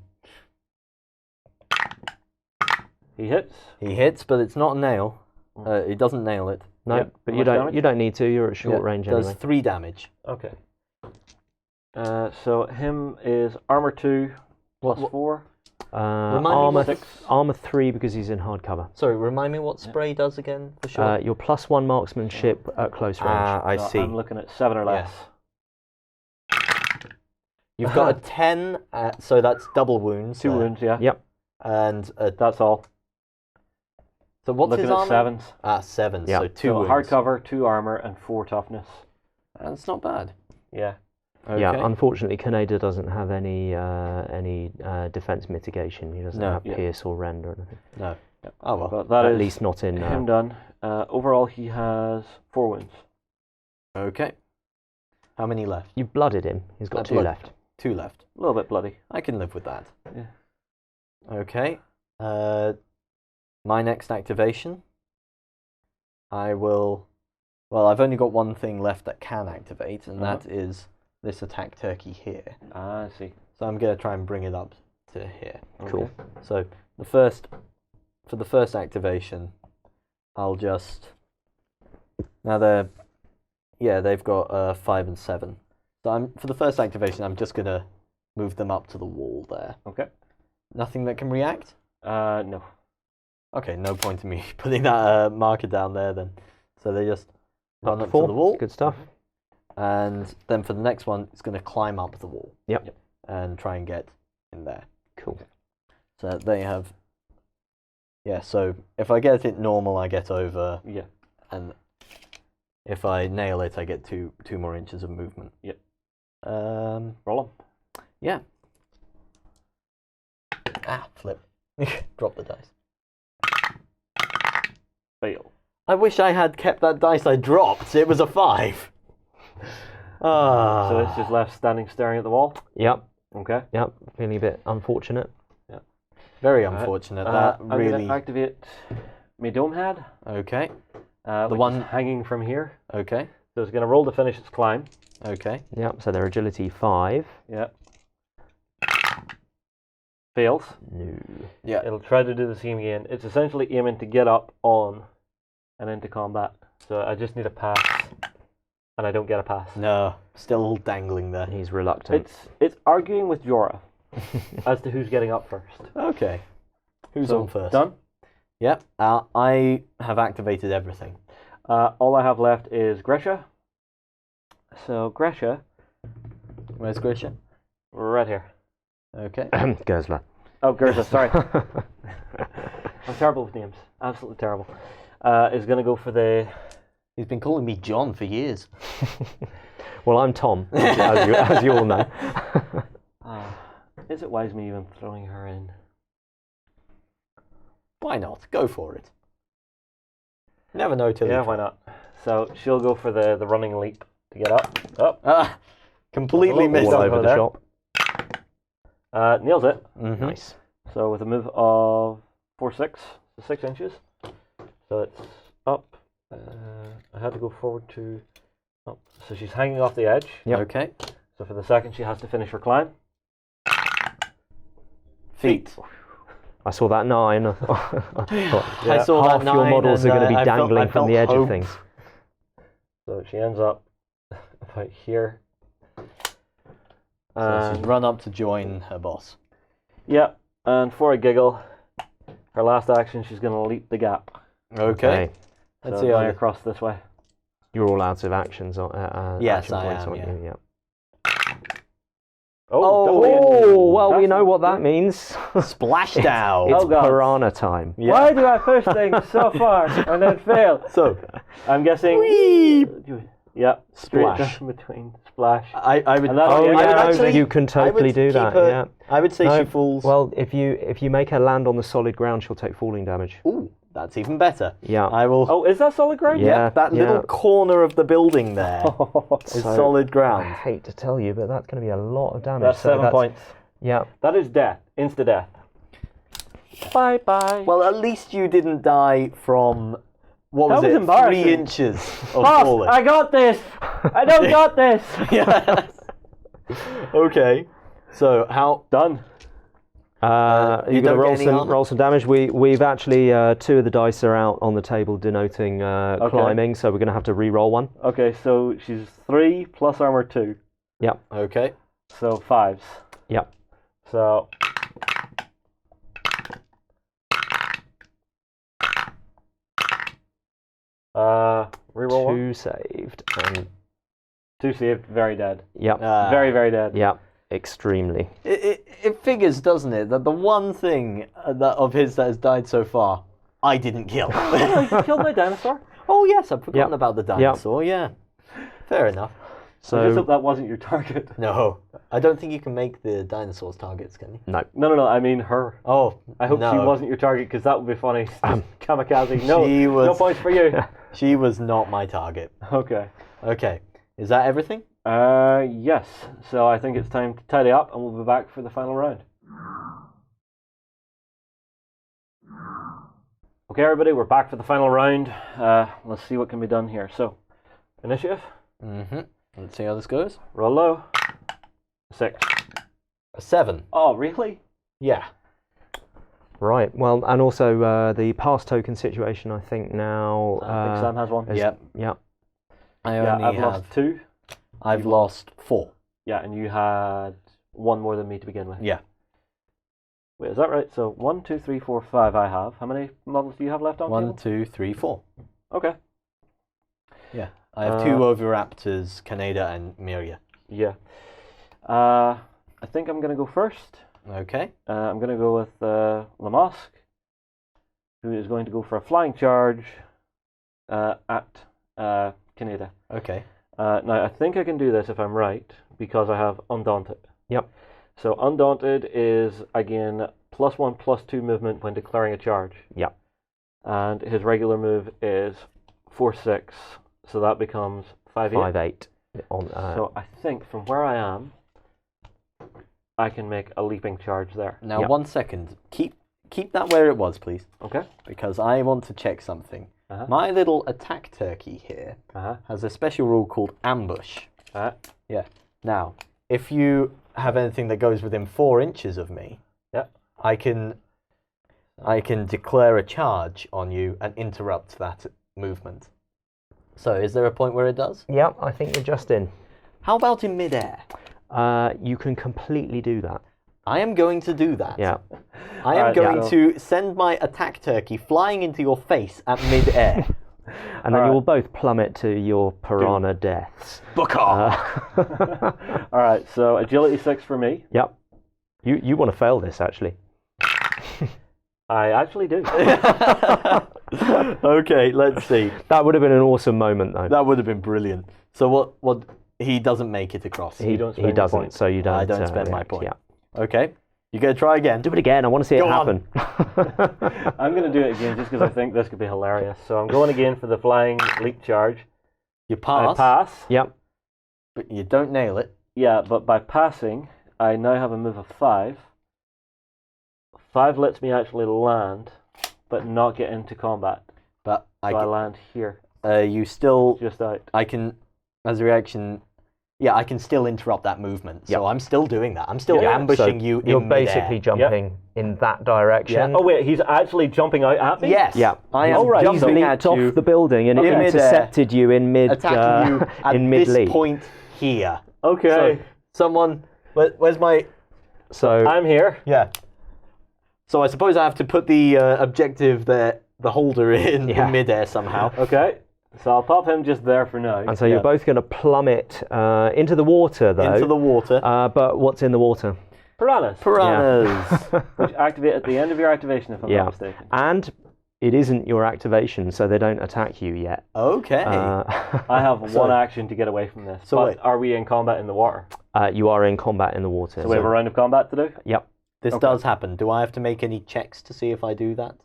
He hits. He hits, but it's not a nail. He doesn't nail it. No, Yep. but How you much don't. damage? You don't need to. You're at short range Does anyway. 3 damage. Okay. So him is armor 2 plus What- 4. Remind me Armor, what- 6. armor 3 because he's in hard cover. Sorry, remind me what spray does again for sure. Your +1 marksmanship at close range. I So see. I'm looking at 7 or less. You've got a 10, so that's double wounds. 2 wounds, yeah. Yep. And That's all. so what's looking his at armor? 7s. 7. Yeah. So 2 So wounds. hard cover, 2 armor, and 4 toughness. That's not bad. Yeah. Okay. Yeah, unfortunately, Kaneda doesn't have any defense mitigation. He doesn't No. have pierce or rend or anything. No. Yep. Oh well. But that At is least not in. him done. Overall, he has 4 wounds. Okay. How many left? You blooded him. He's got I 2 blooded left. 2 left. A little bit bloody. I can live with that. Yeah. Okay. My next activation. I will. Well, I've only got one thing left that can activate, and that is this attack turkey here. Ah, I see. So I'm going to try and bring it up to here. Cool. Okay. So for the first activation, I'll just. Now they've got 5 and 7. So for the first activation, I'm just gonna move them up to the wall there. Okay. Nothing that can react? No. Okay, no point in me putting that marker down there then. So they just run up to 4. the wall. Good stuff. And then for the next one, it's going to climb up the wall. Yep. And try and get in there. Cool. So they have... Yeah, so if I get it normal, I get over. Yeah. And if I nail it, I get two more inches of movement. Yep. Roll them. Yeah. Flip. Drop the dice. Fail. I wish I had kept that dice I dropped. It was a 5. So it's just left standing staring at the wall? Yep. Okay. Yep. Feeling a bit unfortunate. Yeah. Very unfortunate. That I'm really... going to activate my dome head. Okay. The one hanging from here. Okay. So it's going to roll to finish its climb. Okay. Yep. So their agility 5. Yeah. Fails. No. Yeah. It'll try to do the same again. It's essentially aiming to get up on and into combat. So I just need a pass. And I don't get a pass. No, still dangling there. He's reluctant. It's arguing with Jorah as to who's getting up first. Okay. Who's So, on first? Done? Yep. I have activated everything. All I have left is Gresha. So Gresha, Where's Grisha? right here. Okay. Gersler. Oh, Gerza, sorry. I'm terrible with names. Absolutely terrible. Is going to go for the... He's been calling me John for years. Well, I'm Tom, as you all know. Is it wise me even throwing her in? Why not? Go for it. Never know till Yeah, you why not? So she'll go for the running leap to get up. Up. Completely missed. All over the there. shop. Nails it. Mm-hmm. Nice. So with a move of 4, 6, so 6 inches. So it's up. I had to go forward to up. So she's hanging off the edge. Yep. Okay. So for the second, she has to finish her climb. Feet. I saw that 9. I saw half that 9 your models and, are going to be I felt- dangling I from felt the edge hope. of things. So she ends up about here. So she's run up to join her boss. Yeah, and for a giggle, her last action, she's going to leap the gap. Okay. Let's So see now how across this way. You're all out of actions. Yes, action I points, am, aren't yeah. you? Yep. Oh, well, we that's know what that good. means. splashed out. It's Oh, God. piranha time. Yeah. Why do I push things so far and then fail? So I'm guessing. Yeah, straight Splash. down between splash. I would. And that- Oh, I would yeah, actually- you can I would totally do keep that. her- Yeah. I would say No, she falls. Well, if you make her land on the solid ground, she'll take falling damage. Ooh, that's even better. Yeah. I will. Oh, is that solid ground? Yeah. That little corner of the building there is So, solid I ground. hate to tell you, but that's going to be a lot of damage. That's 7 points. Yeah. That is death. Insta death. Bye bye. Well, at least you didn't die from what was That was it? embarrassing. 3 inches of Boss, falling. I got this. I don't got this. Yes. Okay. So how? Done. You're you going to don't roll get any some armor? roll some damage. We've actually 2 of the dice are out on the table denoting climbing, so we're going to have to re-roll one. Okay, so she's 3 plus armor 2, Yep. Okay. so 5s. Yep. So reroll 1. 2 saved. And 2 saved, very dead. yep. Very, very dead. Yep. Extremely. It figures, doesn't it, that the one thing that of his that has died so far, I didn't kill. Oh, you killed my dinosaur? Oh yes, I've forgotten Yep. about the dinosaur. Yeah. Fair enough. I just hope So that wasn't your target. No, I don't think you can make the dinosaurs targets, can you? no. No, I mean her. Oh, I hope no. she wasn't your target because that would be funny. Kamikaze. No, She was- no points for you. She was not my target. Okay. Okay, is that everything? Yes. So I think it's time to tidy up and we'll be back for the final round. Okay, everybody, we're back for the final round. Let's see what can be done here. So, initiative. Mm-hmm. Let's see how this goes. Roll low. 6. A 7. Oh, really? Yeah. Right. Well, and also the pass token situation. I think now. I think Sam has one. is- Yep. Yep. I Yeah, only I've have. lost 2. I've lost 4. Yeah, and you had 1 more than me to begin with. Yeah. Wait, is that right? So 1, 2, 3, 4, 5 I have. How many models do you have left on 1, table? 2, 3, 4. Okay. Yeah. I have 2 Oviraptors, Kaneda and Miria. Yeah. I think I'm going to go first. Okay. I'm going to go with Lamasque, who is going to go for a flying charge at Kaneda. Okay. Now, I think I can do this if I'm right, because I have Undaunted. Yep. So Undaunted is, again, +1/+2 movement when declaring a charge. Yep. And his regular move is 4/6, so that becomes 5/8. 5/8. So I think from where I am, I can make a leaping charge there. Now, 1 second. Keep that where it was, please. Okay. Because I want to check something. Uh-huh. My little attack turkey here has a special rule called ambush. Yeah. Now, if you have anything that goes within 4 inches of me, I can declare a charge on you and interrupt that movement. So, is there a point where it does? Yep, I think you're just in. How about in midair? You can completely do that. I am going to do that. Yeah. I am going to send my attack turkey flying into your face at midair. And then you will both plummet to your piranha deaths. Alright, so agility 6 for me. Yep. You want to fail this, actually. I actually do. Okay, let's see. That would have been an awesome moment, though. That would have been brilliant. So what he doesn't make it across. He doesn't, so you don't. I don't spend my react, point. Yeah. Okay. You gonna try again? Do it again. I want to see it happen. I'm going to do it again just because I think this could be hilarious. So I'm going again for the flying leap charge. You pass. I pass. Yep. But you don't nail it. Yeah, but by passing, I now have a move of 5. 5 lets me actually land, but not get into combat. But I land here. You still. Just out. I can, as a reaction. Yeah, I can still interrupt that movement. So I'm still doing that. I'm still ambushing you in You're midair. basically jumping in that direction. Oh wait, he's actually jumping out at me? Yes. Yeah. I am He's jumping leaped at off you, the building and it in midair, intercepted you in mid. attacking you at in this mid-leap. point here. Okay. So, someone, where's my? So I'm here. Yeah. So I suppose I have to put the objective there, the holder in midair somehow. Okay. So I'll pop him just there for now. And so you're both going to plummet into the water, though. Into the water. But what's in the water? Piranhas. Which activate at the end of your activation, if I'm not mistaken. And it isn't your activation, so they don't attack you yet. Okay. I have one action to get away from this. So but are we in combat in the water? You are in combat in the water. So we have a round of combat to do? Yep. This does happen. Do I have to make any checks to see if I do that?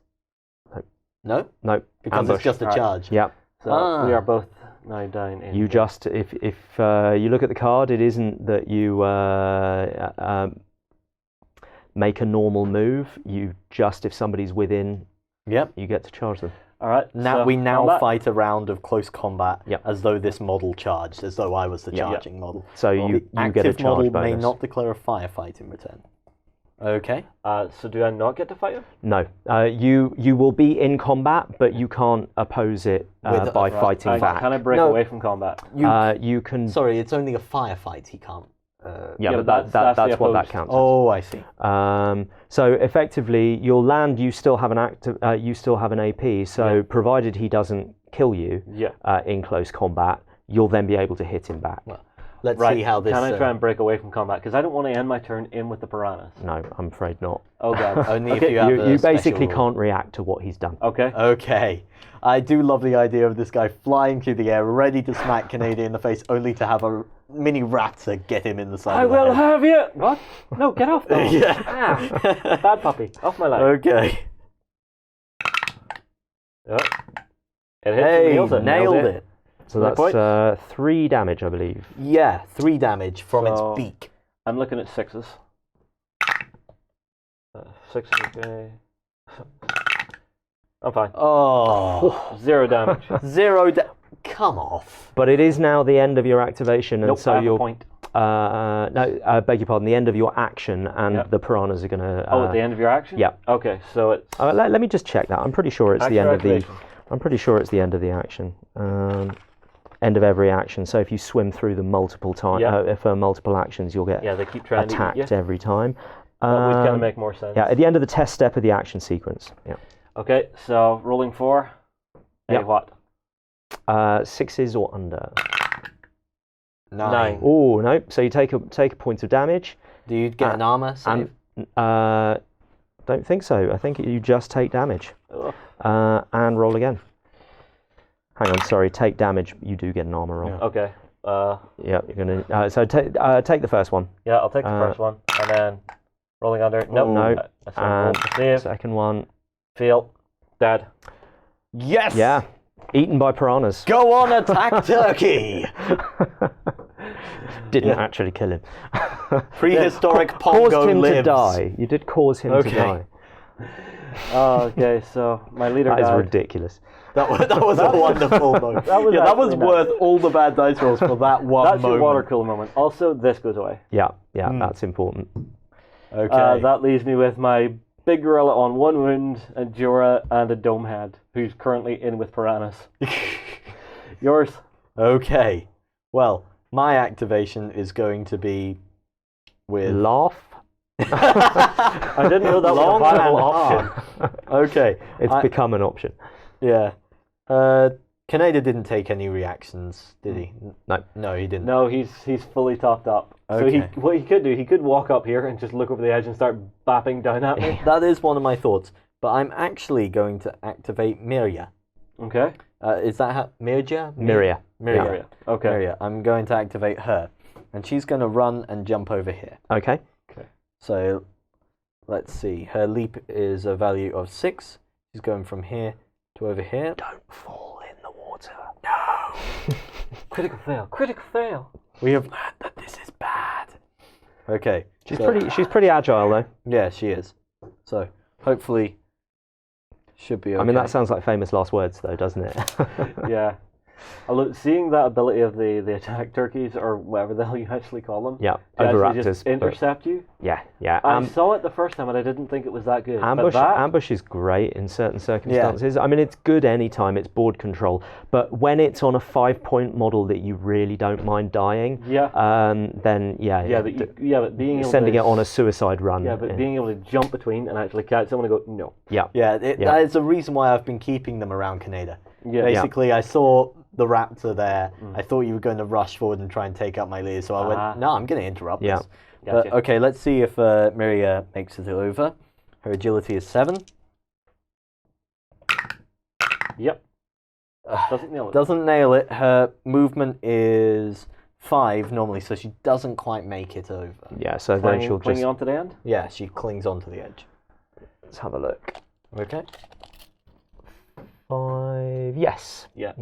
No? No. Because Ambush. it's just a charge. Yep. So we are both now down in. You just, if you look at the card, it isn't that you make a normal move. You just, if somebody's within, you get to charge them. All right. Now so we now combat. fight a round of close combat as though this model charged, as though I was the charging model. So you the get a active charge model bonus. may not declare a firefight in return. Okay. So do I not get to fight him? No. You will be in combat, but you can't oppose it by fighting back. Can I break away from combat? You can. Sorry, it's only a firefight. He can't. But that's what that counts. Oh, I see. So effectively, you'll land. You still have an you still have an AP. So provided he doesn't kill you in close combat, you'll then be able to hit him back. Well, let's see how this. Can I try and break away from combat? Because I don't want to end my turn in with the piranhas. No, I'm afraid not. Oh god. Only if you have You basically can't react to what he's done. Okay. Okay. I do love the idea of this guy flying through the air, ready to smack Canadian in the face, only to have a mini raptor get him in the side. I of the will head. have you. What? No, get off though. Bad puppy. Off my leg. Okay. Yep. It hits and nailed it. So that's 3 damage, I believe. Yeah, 3 damage from its beak. I'm looking at 6s. 6 is okay. I'm fine. Oh. 0 damage. 0 Come off. But it is now the end of your activation, and so you're. Point. Beg your pardon. The end of your action, and the piranhas are going to. At the end of your action? Yeah. Okay, so it's. Let me just check that. I'm pretty sure it's the end of the. I'm pretty sure it's the end of the action. end of every action. So if you swim through them multiple times, for multiple actions, you'll get they keep trying attacked to eat you. every time. That would kind of make more sense. Yeah, at the end of the test step of the action sequence. Yeah. Okay, so rolling 4. Yep. What? 6s or under. 9. Oh no! So you take a point of damage. Do you get an armor save? Don't think so. I think you just take damage. And roll again. Hang on, sorry. Take damage. You do get an armor roll. Yeah. Okay. Yeah, you're gonna. So take the first one. Yeah, I'll take the first one, and then rolling under. Nope. No. And save. Second one. Fail. Dead. Yes. Yeah. Eaten by piranhas. Go on, attack turkey. Didn't actually kill him. Prehistoric Pongo caused him lives. to die. You did cause him to die. Okay, so my leader That is died. ridiculous. That was a wonderful moment. That was worth all the bad dice rolls for that one That's moment. your water cooler moment. Also, this goes away. Yeah, that's important. Okay. That leaves me with my big gorilla on 1 wound, and Jorah and a dome head, who's currently in with piranhas. Yours. Okay. Well, my activation is going to be with... Laugh? I didn't know that was a viable option. Okay. It's become an option. Yeah. Kaneda didn't take any reactions, did he? No, he didn't. No, he's fully topped up. Okay. So what he could do, he could walk up here and just look over the edge and start bapping down at me. That is one of my thoughts. But I'm actually going to activate Miria. Okay. Is that how... Miria? Miria. Yeah. Okay. Miria. I'm going to activate her. And she's going to run and jump over here. Okay. So, let's see. Her leap is a value of 6. She's going from here to over here. Don't fall in the water. No! Critical fail. Critical fail. We have learned that this is bad. Okay. She's pretty agile though. Yeah, she is. So, hopefully, should be okay. I mean, that sounds like famous last words though, doesn't it? Yeah. Although seeing that ability of the attack turkeys, or whatever the hell you actually call them, Yeah, to actually overactors. just intercept you. Yeah. I saw it the first time and I didn't think it was that good. Ambush is great in certain circumstances. I mean, it's good anytime it's board control, but when it's on a 5-point model that you really don't mind dying, then but being able sending to, it on a suicide run. Yeah, but being able to jump between and actually catch someone and go, no. That is the reason why I've been keeping them around Kaneda. Yeah. Basically, I saw the raptor there. I thought you were going to rush forward and try and take up my lead, so I went, no, I'm going to interrupt this. Gotcha. But, okay, let's see if Miria makes it over. Her agility is 7. Yep. Doesn't nail it. Doesn't nail it. Her movement is 5 normally, so she doesn't quite make it over. Yeah, so then she'll just... Clinging onto the end? Yeah, she clings onto the edge. Let's have a look. Okay. 5... Yes. Yeah.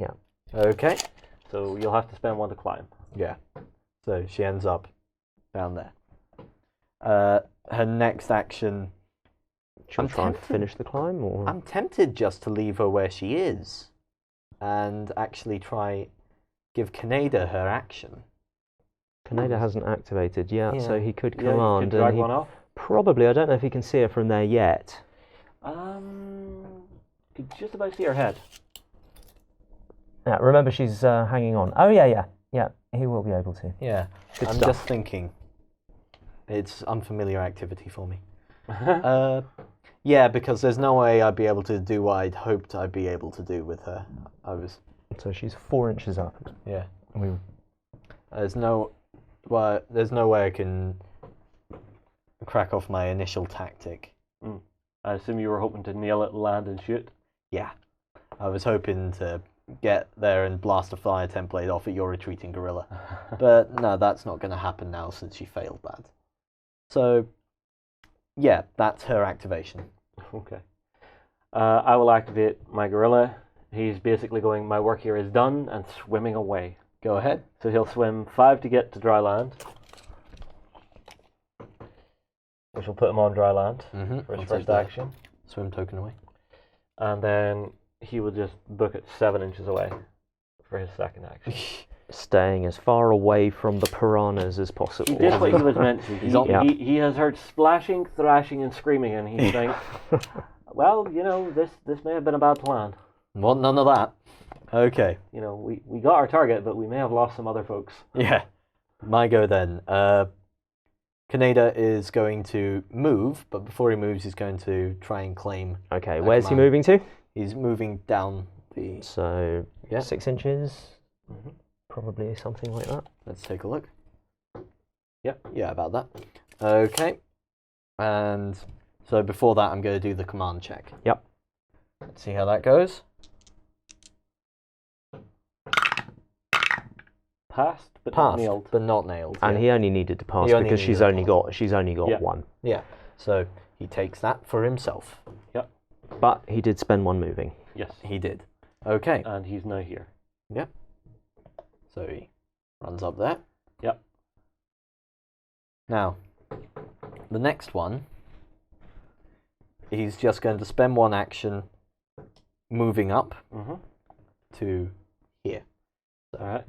Okay. So you'll have to spend 1 to climb. Yeah. So she ends up down there. Her next action... She'll try and finish the climb, or...? I'm tempted just to leave her where she is and actually try give Kaneda her action. Kaneda hasn't activated yet, so he could Yeah, command. you could drag one off. Probably, I don't know if he can see her from there yet. Could just about see her head. Yeah, remember she's hanging on. Oh yeah, he will be able to. Yeah, Good I'm stuff. just thinking. It's unfamiliar activity for me. Yeah, because there's no way I'd be able to do what I'd hoped I'd be able to do with her. So she's 4 inches up. Yeah. There's no way I can crack off my initial tactic. I assume you were hoping to nail it, land, and shoot. Yeah, I was hoping to get there and blast a fire template off at your retreating gorilla, but no, that's not going to happen now since she failed that. So, yeah, that's her activation. Okay. I will activate my gorilla. He's basically going, my work here is done, and swimming away. Go ahead. So he'll swim 5 to get to dry land, which will put him on dry land for his first action. Swim token away. And then he will just book it 7 inches away for his second action. staying as far away from the piranhas as possible. He did what he was meant to. He has heard splashing, thrashing, and screaming, and he thinks, well, you know, this may have been a bad plan. Want none of that. Okay. You know, we got our target, but we may have lost some other folks. Yeah. My go then. Kaneda is going to move, but before he moves, he's going to try and claim. Okay, where's he moving to? He's moving down the. So, yeah. 6 inches, probably something like that. Let's take a look. Yep. Yeah, about that. Okay. And so before that, I'm going to do the command check. Yep. Let's see how that goes. Passed, but not Passed, nailed. but not nailed. And yeah. he only needed to pass He only because needed she's to only got Yeah. 1. Yeah. So he takes that for himself. Yep. But he did spend 1 moving. Yes. He did. Okay. And he's now here. Yep. So he runs up there. Yep. Now, the next one, he's just going to spend 1 action moving up to here. All right.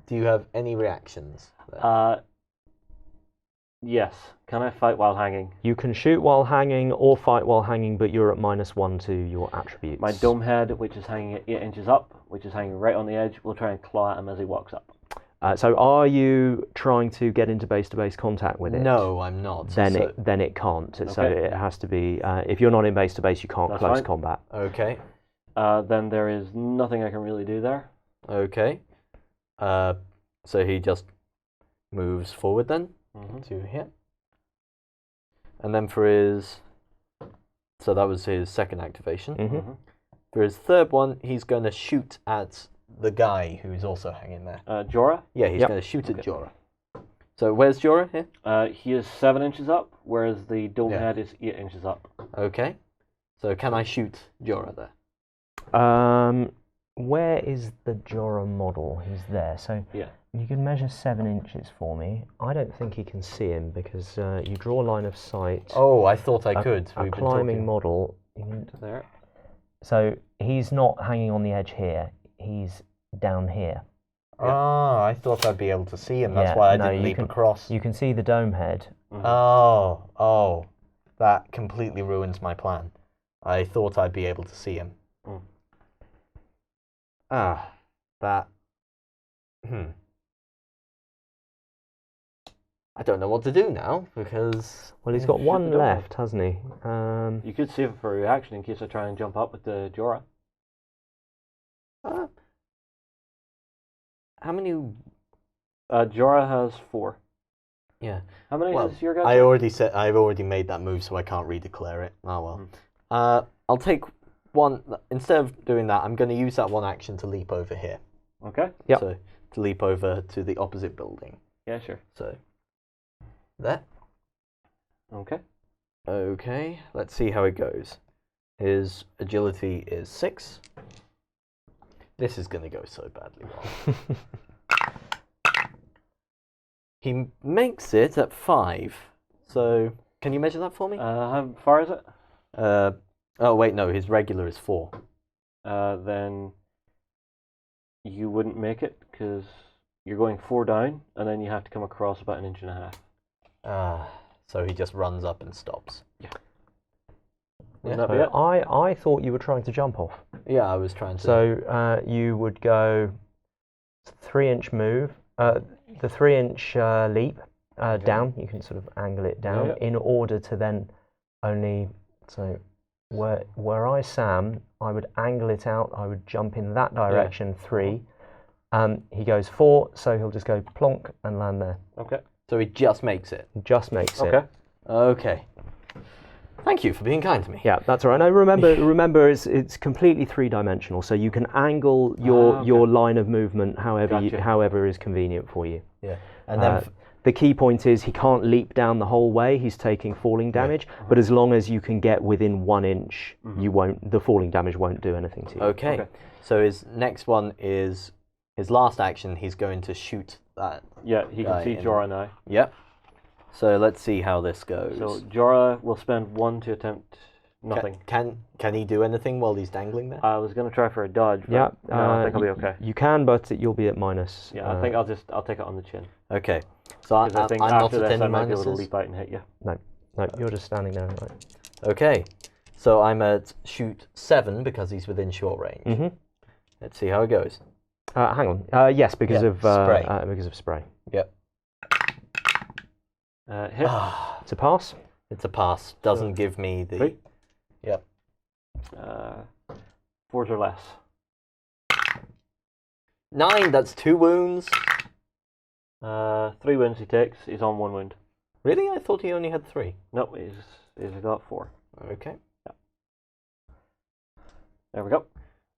Do you have any reactions there? Yes. Can I fight while hanging? You can shoot while hanging or fight while hanging, but you're at -1 to your attributes. My dome head, which is hanging at 8 inches up, which is hanging right on the edge, will try and claw at him as he walks up. So are you trying to get into base-to-base contact with it? No, I'm not. Then it can't. So it has to be, if you're not in base-to-base, you can't That's close fine. combat. Okay. Then there is nothing I can really do there. Okay. So he just moves forward then to here. And then for his... So that was his second activation. For his third one, he's going to shoot at the guy who's also hanging there. Jorah? Yeah, he's going to shoot at Jorah. So where's Jorah here? He is 7 inches up, whereas the dome head is 8 inches up. Okay. So can I shoot Jorah there? Where is the Jorah model? He's there. So yeah. You can measure 7 inches for me. I don't think you can see him because you draw a line of sight. Oh, I thought I could. A climbing model. There. So he's not hanging on the edge here. He's down here. Ah, I thought I'd be able to see him. That's why I didn't leap across. You can see the dome head. Oh, that completely ruins my plan. I thought I'd be able to see him. That. I don't know what to do now because. Well, he's got 1 left, hasn't he? You could save it for a reaction in case I try and jump up with the Jorah. How many? Jorah has 4. Yeah. How many has your guy? I've already made that move, so I can't redeclare it. Oh well. I'll take 1 instead of doing that. I'm going to use that 1 action to leap over here. Okay. Yep. So to leap over to the opposite building. Yeah, sure. So there. Okay. Okay. Let's see how it goes. His agility is 6. This is going to go so badly wrong. He makes it at 5. So, can you measure that for me? How far is it? Oh, wait, no. His regular is 4. Then you wouldn't make it because you're going 4 down, and then you have to come across about 1.5 inches. So he just runs up and stops. Yeah. So I thought you were trying to jump off. Yeah, I was trying to. So you would go 3-inch move, the 3-inch leap down. You can sort of angle it down in order to then only. So where I Sam, I would angle it out. I would jump in that direction 3. He goes 4, so he'll just go plonk and land there. Okay. So he just makes it. He just makes it. Okay. Thank you for being kind to me. Yeah, that's all right. Now remember, it's completely 3-dimensional, so you can angle your line of movement however is convenient for you. Yeah, and then the key point is he can't leap down the whole way. He's taking falling damage, but as long as you can get within 1 inch, the falling damage won't do anything to you. Okay. So his next one is his last action. He's going to shoot that. Yeah, he can see Jorah now. Yep. So let's see how this goes. So Jorah will spend 1 to attempt nothing. Can he do anything while he's dangling there? I was going to try for a dodge. But I think I'll be okay. You can, but you'll be at minus. Yeah, I think I'll take it on the chin. Okay. So I think I'm not after at this, any I might be able to minuses. leap out and hit you. No, you're just standing there. Right? Okay. So I'm at shoot 7 because he's within short range. Let's see how it goes. Hang on. Yes, because of spray. Because of spray. Yep. Hit. It's a pass. It's a pass. Doesn't give me the... 3. Yep. 4s or less. 9, that's 2 wounds. 3 wounds he takes. He's on 1 wound. Really? I thought he only had 3. Nope, he's got 4. Okay. Yep. There we go.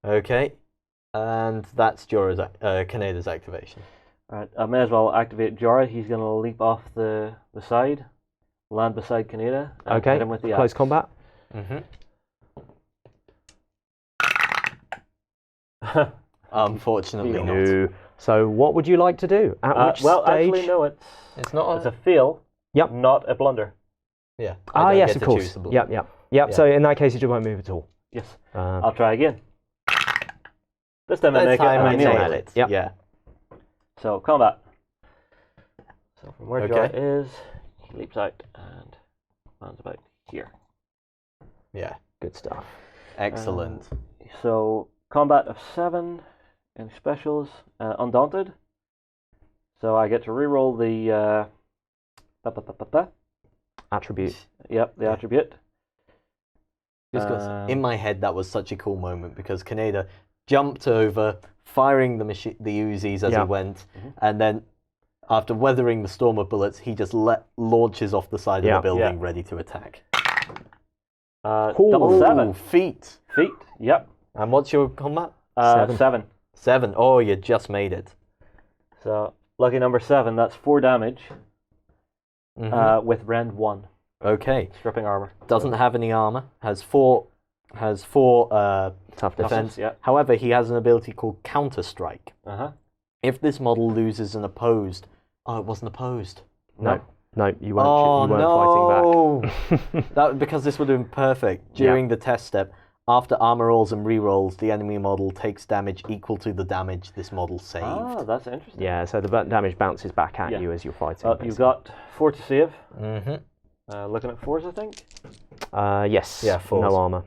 Okay. And that's Kaneda's activation. Alright, I may as well activate Jorah. He's going to leap off the side, land beside Kaneda, and Okay. hit him with the Close axe. combat. Unfortunately not. No. So what would you like to do? At which well, stage? actually, no. It's not It's a fail. Yep. Not a blunder. Yeah. I don't Yes, get of to course. choose the blue. Yep. Yeah. So in that case, you won't move at all. Yes. I'll try again. This time I This make it. time and I I nail nail it. it. Yep. Yeah. So combat. So from where Okay. Jorah is, he leaps out and lands about here. Yeah. Good stuff. Excellent. So combat of 7. Any specials? Undaunted. So I get to reroll the Attribute. Yep, the attribute. Just 'cause in my head that was such a cool moment because Kaneda jumped over, firing the Uzis as he went, and then after weathering the storm of bullets, he just launches off the side of the building, ready to attack. Double 7. Feet. Feet. Yep. And what's your combat? 7. 7. Oh, you just made it. So lucky number 7. That's 4 damage. With rend 1. Okay. Stripping armor. Doesn't have any armor. Has 4 Tough defense. Yeah. However, he has an ability called Counter Strike. If this model loses an opposed... Oh, it wasn't opposed. No, you weren't fighting back. Because this would have been perfect. During the test step, after armor rolls and rerolls, the enemy model takes damage equal to the damage this model saved. Ah, that's interesting. Yeah, so the damage bounces back at you as you're fighting. You've got 4 to save. Mm-hmm. Looking at 4s, I think. Yes. Yeah, 4s. No armor.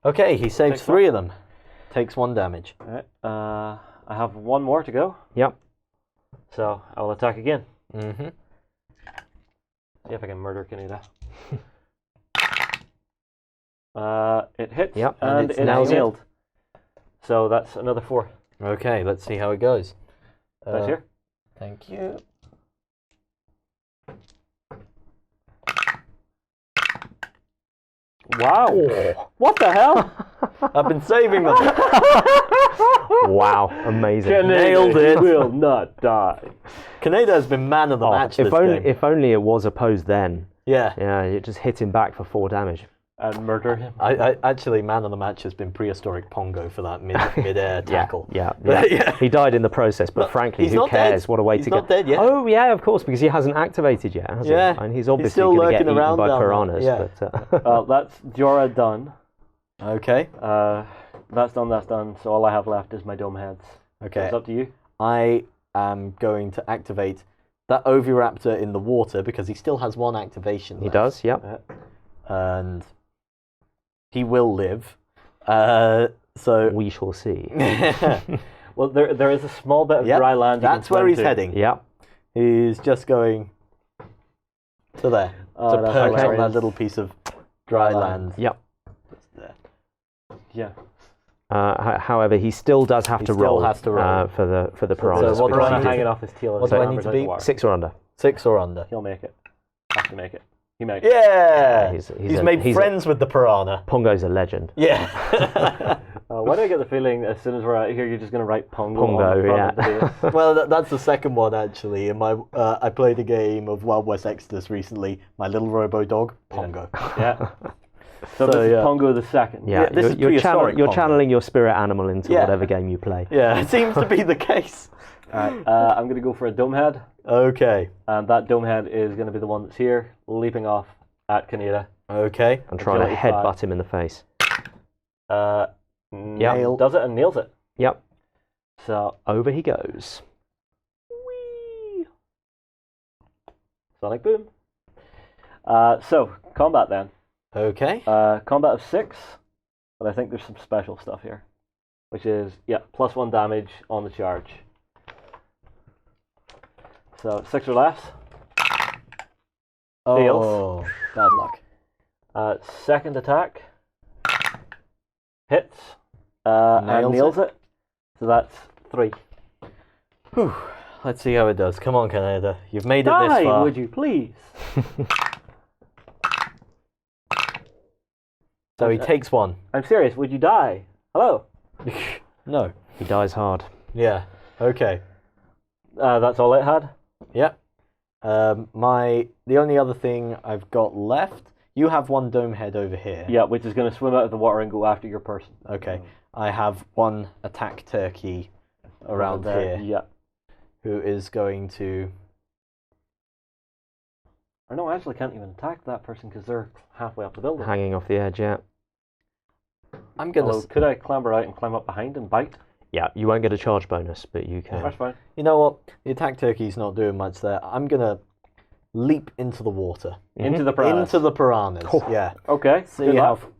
Okay, he saves Takes 3 of them. Takes 1 damage. Alright. I have 1 more to go. Yep. So I will attack again. Mm-hmm. See if I can murder Kaneda. It hits and it's it's nailed. nailed. So that's another 4. Okay, let's see how it goes. That's here. Thank you. Wow. Oh. What the hell? I've been saving them. Wow, amazing. Nailed it. Will not die. Kaneda has been man of the match this game. If only it was opposed then. Yeah. Yeah, it just hit him back for 4 damage. And murder him. I actually, man of the match has been prehistoric Pongo for that mid-air tackle. Yeah. Yeah. He died in the process, but frankly, he's who not cares? dead. What a way He's to not go. dead yet. Oh, yeah, of course, because he hasn't activated yet, has Yeah. he? And he's obviously still going to get lurking eaten around by down there. piranhas. Yeah. But, Well, that's Jorah done. Okay. That's done. So all I have left is my dome heads. Okay. So it's up to you. I am going to activate that Oviraptor in the water because he still has 1 activation he left. does, yep. And he will live. So We shall see. Well, there is a small bit of dry land. That's where he's heading. Yep. He's just going to there Oh, to that's perch on hilarious. that little piece of dry land. Yep. That's there. Yeah. However, he still does have He to still roll has to roll. for the piranhas. what do I Piranha need to hanging do? off his tail. What as do he I need lumbers to out the be? water. 6 or under. 6 or under. He'll make it. Have to make it. He makes it. Yeah. He's made friends with the piranha. Pongo's a legend. Yeah. Why do I get the feeling as soon as we're out here, you're just going to write Pongo on Pongo, the front of the base? Well, that's the second one actually. In my, I played a game of Wild West Exodus recently. My little robo dog, Pongo. Yeah. So this is Pongo the second. Yeah, this is you're prehistoric Pongo. channeling your spirit animal into Yeah. whatever game you play. Yeah, it seems to be the case. Alright, I'm going to go for a dome head. Okay. And that dome head is going to be the one that's here, leaping off at Kaneda. Okay. And trying to Agility 5. headbutt him in the face. Nail. Does it and nails it. Yep. So Over he goes. whee! Sonic boom. So combat then. Okay. Combat of 6, but I think there's some special stuff here, which is +1 damage on the charge. So 6 or less. Oh, bad luck. Second attack hits and nails it. So that's 3. Whew. Let's see how it does. Come on, Canada. You've made it this Die, far. would you please? So he takes 1. I'm serious. Would you die? Hello. No. He dies hard. Yeah. Okay. That's all it had. Yep. The only other thing I've got left. You have 1 dome head over here. Yeah, which is going to swim out of the water and go after your person. Okay. I have 1 attack turkey around here. Yeah. Who is going to... Or no, I actually can't even attack that person because they're halfway up the building. Hanging off the edge, yeah. I'm gonna... Although, could I clamber out and climb up behind and bite? Yeah, you won't get a charge bonus, but you can. That's fine. You know what? The attack turkey's not doing much there. I'm gonna leap into the water. Into the piranhas. Into the piranhas. Oh. Yeah. Okay. See good luck.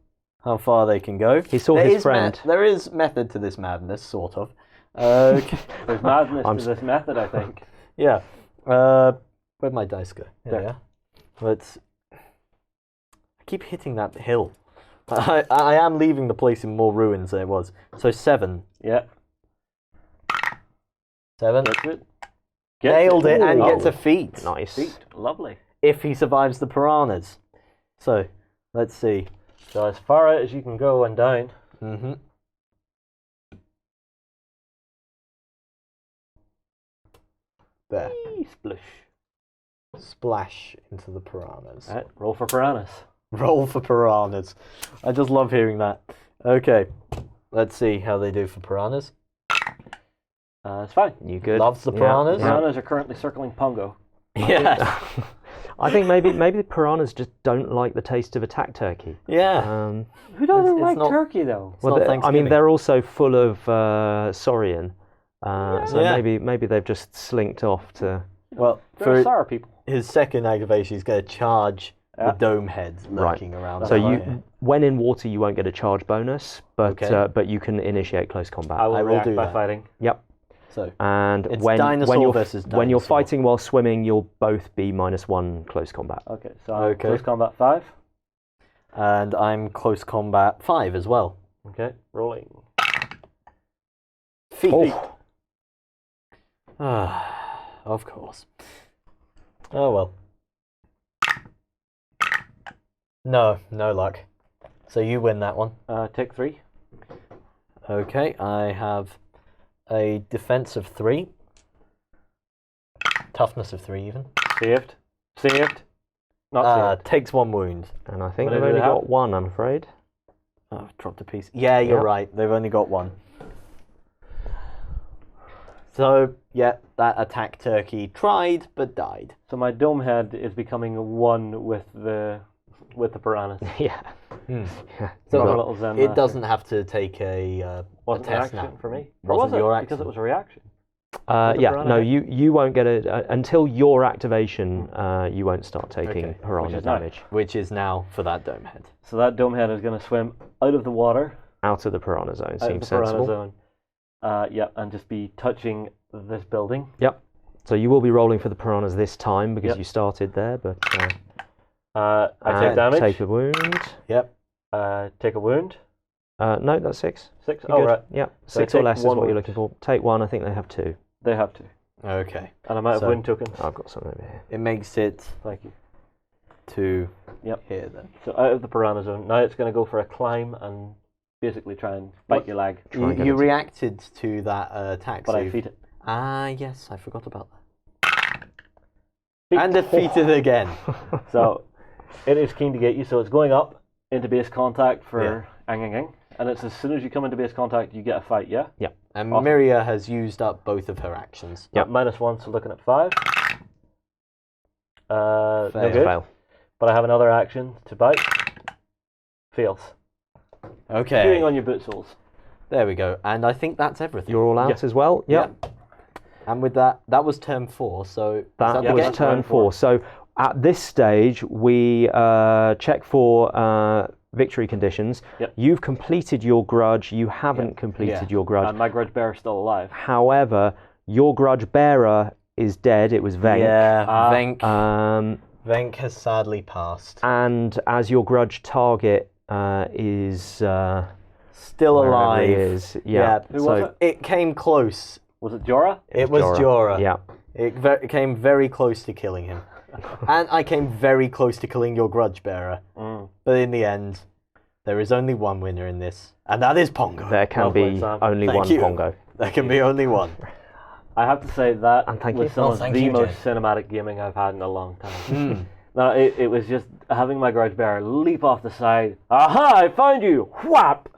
how far they can go. He saw There his is friend. there is method to this madness, sort of. Okay. There's madness to this method, I think. Yeah. Where'd my dice go? There they are. Let's... I keep hitting that hill. I am leaving the place in more ruins than it was. So 7. Yeah. 7. That's it. Nailed it and Ooh. gets a feat. Nice. Feet. Lovely. If he survives the piranhas. So, let's see. So as far out as you can go and down. Mm-hmm. There. Splish. Splash into the piranhas. Alright, roll for piranhas. Roll for piranhas. I just love hearing that. Okay. Let's see how they do for piranhas. It's fine. You good? Loves the piranhas. Piranhas are currently circling Pongo. Yeah. I think maybe the piranhas just don't like the taste of attack turkey. Yeah. Who doesn't it's like not- turkey though? It's not I mean, Thanksgiving. they're also full of saurian, so Yeah. maybe they've just slinked off to. Well, They're for sour people. his second aggravation, he's going to charge the Yeah. dome heads lurking around. So over you, here. when in water, you won't get a charge bonus, but Okay. but you can initiate close combat. I will react do by that. fighting. Yep. So And It's when dinosaur you're versus when you're dinosaur. fighting while swimming, you'll both be -1 close combat. Okay, so Okay. close combat 5. and I'm close combat 5 as well. Okay, rolling. Feet. Oh. Of course. Oh well. No luck. So you win that one. Take 3. Okay, I have a defense of 3. Toughness of 3 even. Saved. Saved. Not saved. Takes 1 wound. And I think What they've do they only have? got 1, I'm afraid. Oh, dropped a piece. Yeah, you're Yep. right. They've only got 1. So, yeah, that attack turkey tried but died. So my dome head is becoming 1 with the piranhas. Yeah. Hmm. Yeah. So Not a Well, little Zen it master. doesn't have to take a Wasn't an test action now. for me. Or Wasn't was it? your Because action. it was a reaction. yeah. piranha No, head? you won't get until your activation. You won't start taking Okay, piranha which is nice. damage Which is now for that dome head. So that dome head is going to swim out of the water, out of the piranha zone. out of Seems the piranha sensible. zone. And just be touching this building. Yep. So you will be rolling for the piranhas this time because Yep. you started there, but I take and damage. take a wound. Yep. Take a wound. No, that's 6. 6. You're Oh, good. right. Yep. So I 6 or take less is one what you're wound. looking for. Take 1. I think they have 2. They have to. Okay. And I'm out of So- wound tokens. I've got some over here. It makes it Thank you. to Yep. here then. So out of the piranha zone. Now it's going to go for a climb and basically try and bite your leg. Try and get You it. reacted to that attack. But so I you- feed it. Ah, yes, I forgot about that. Feet. And defeated again. So it is keen to get you. So it's going up into base contact for ang. And it's as soon as you come into base contact, you get a fight, yeah? And Awesome. Miria has used up both of her actions. Yep. -1, so looking at 5. No Fail. good. Fail. But I have another action to bite. Fails. Chewing Okay. on your boot soles. There we go. And I think that's everything. You're all out Yeah. as well. Yep. And with that, that was turn 4. So is That Yeah, was that's turn turn 4. four. So At this stage, we check for victory conditions. Yep. You've completed your grudge. You haven't completed your grudge. And my grudge bearer is still alive. However, your grudge bearer is dead. It was Venk. Yeah, Venk. Venk has sadly passed. And as your grudge target is still alive. He is. Yeah. Who was it? It came close. Was it Jorah? It was Jorah. Yeah. It came very close to killing him. And I came very close to killing your grudge bearer. But in the end, there is only one winner in this, and that is Pongo. There can be only one Pongo. There can be only one. I have to say that was some of the most James. cinematic gaming I've had in a long time. No, it was just having my grudge bearer leap off the side. Aha! I found you! Whap!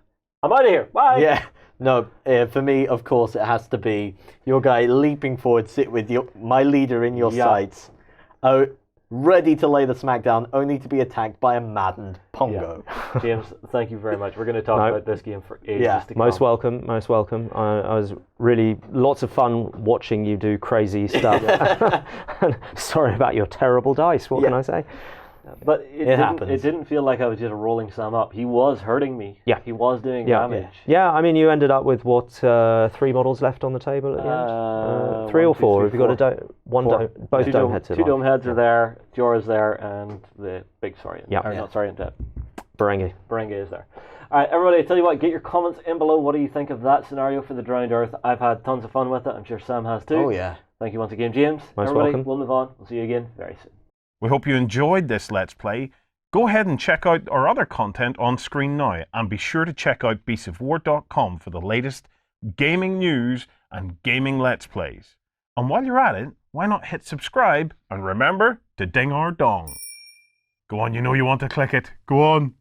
I'm out of here. Bye. Yeah. No, for me, of course, it has to be your guy leaping forward, sit with my leader in your sights, ready to lay the smack down, only to be attacked by a maddened Pongo. Yeah. James, thank you very much. We're going to talk about this game for ages to come. Most welcome, most welcome. I was really lots of fun watching you do crazy stuff. Sorry about your terrible dice. What can I say? But it didn't feel like I was just rolling Sam up. He was hurting me. Yeah. He was doing damage. Yeah, I mean, you ended up with what, 3 models left on the table at the end? 3 or 4? Have you got a both dome heads? Two dome heads are there. Jorah's there, and the big Saurian. Not Saurian, Berengi. Berengi is there. All right, everybody, I tell you what, get your comments in below. What do you think of that scenario for the Drowned Earth? I've had tons of fun with it. I'm sure Sam has too. Oh, yeah. Thank you once again, James. Most welcome. We'll move on. We'll see you again very soon. We hope you enjoyed this Let's Play. Go ahead and check out our other content on screen now, and be sure to check out beastsofwar.com for the latest gaming news and gaming Let's Plays. And while you're at it, why not hit subscribe and remember to ding our dong. Go on, you know you want to click it. Go on.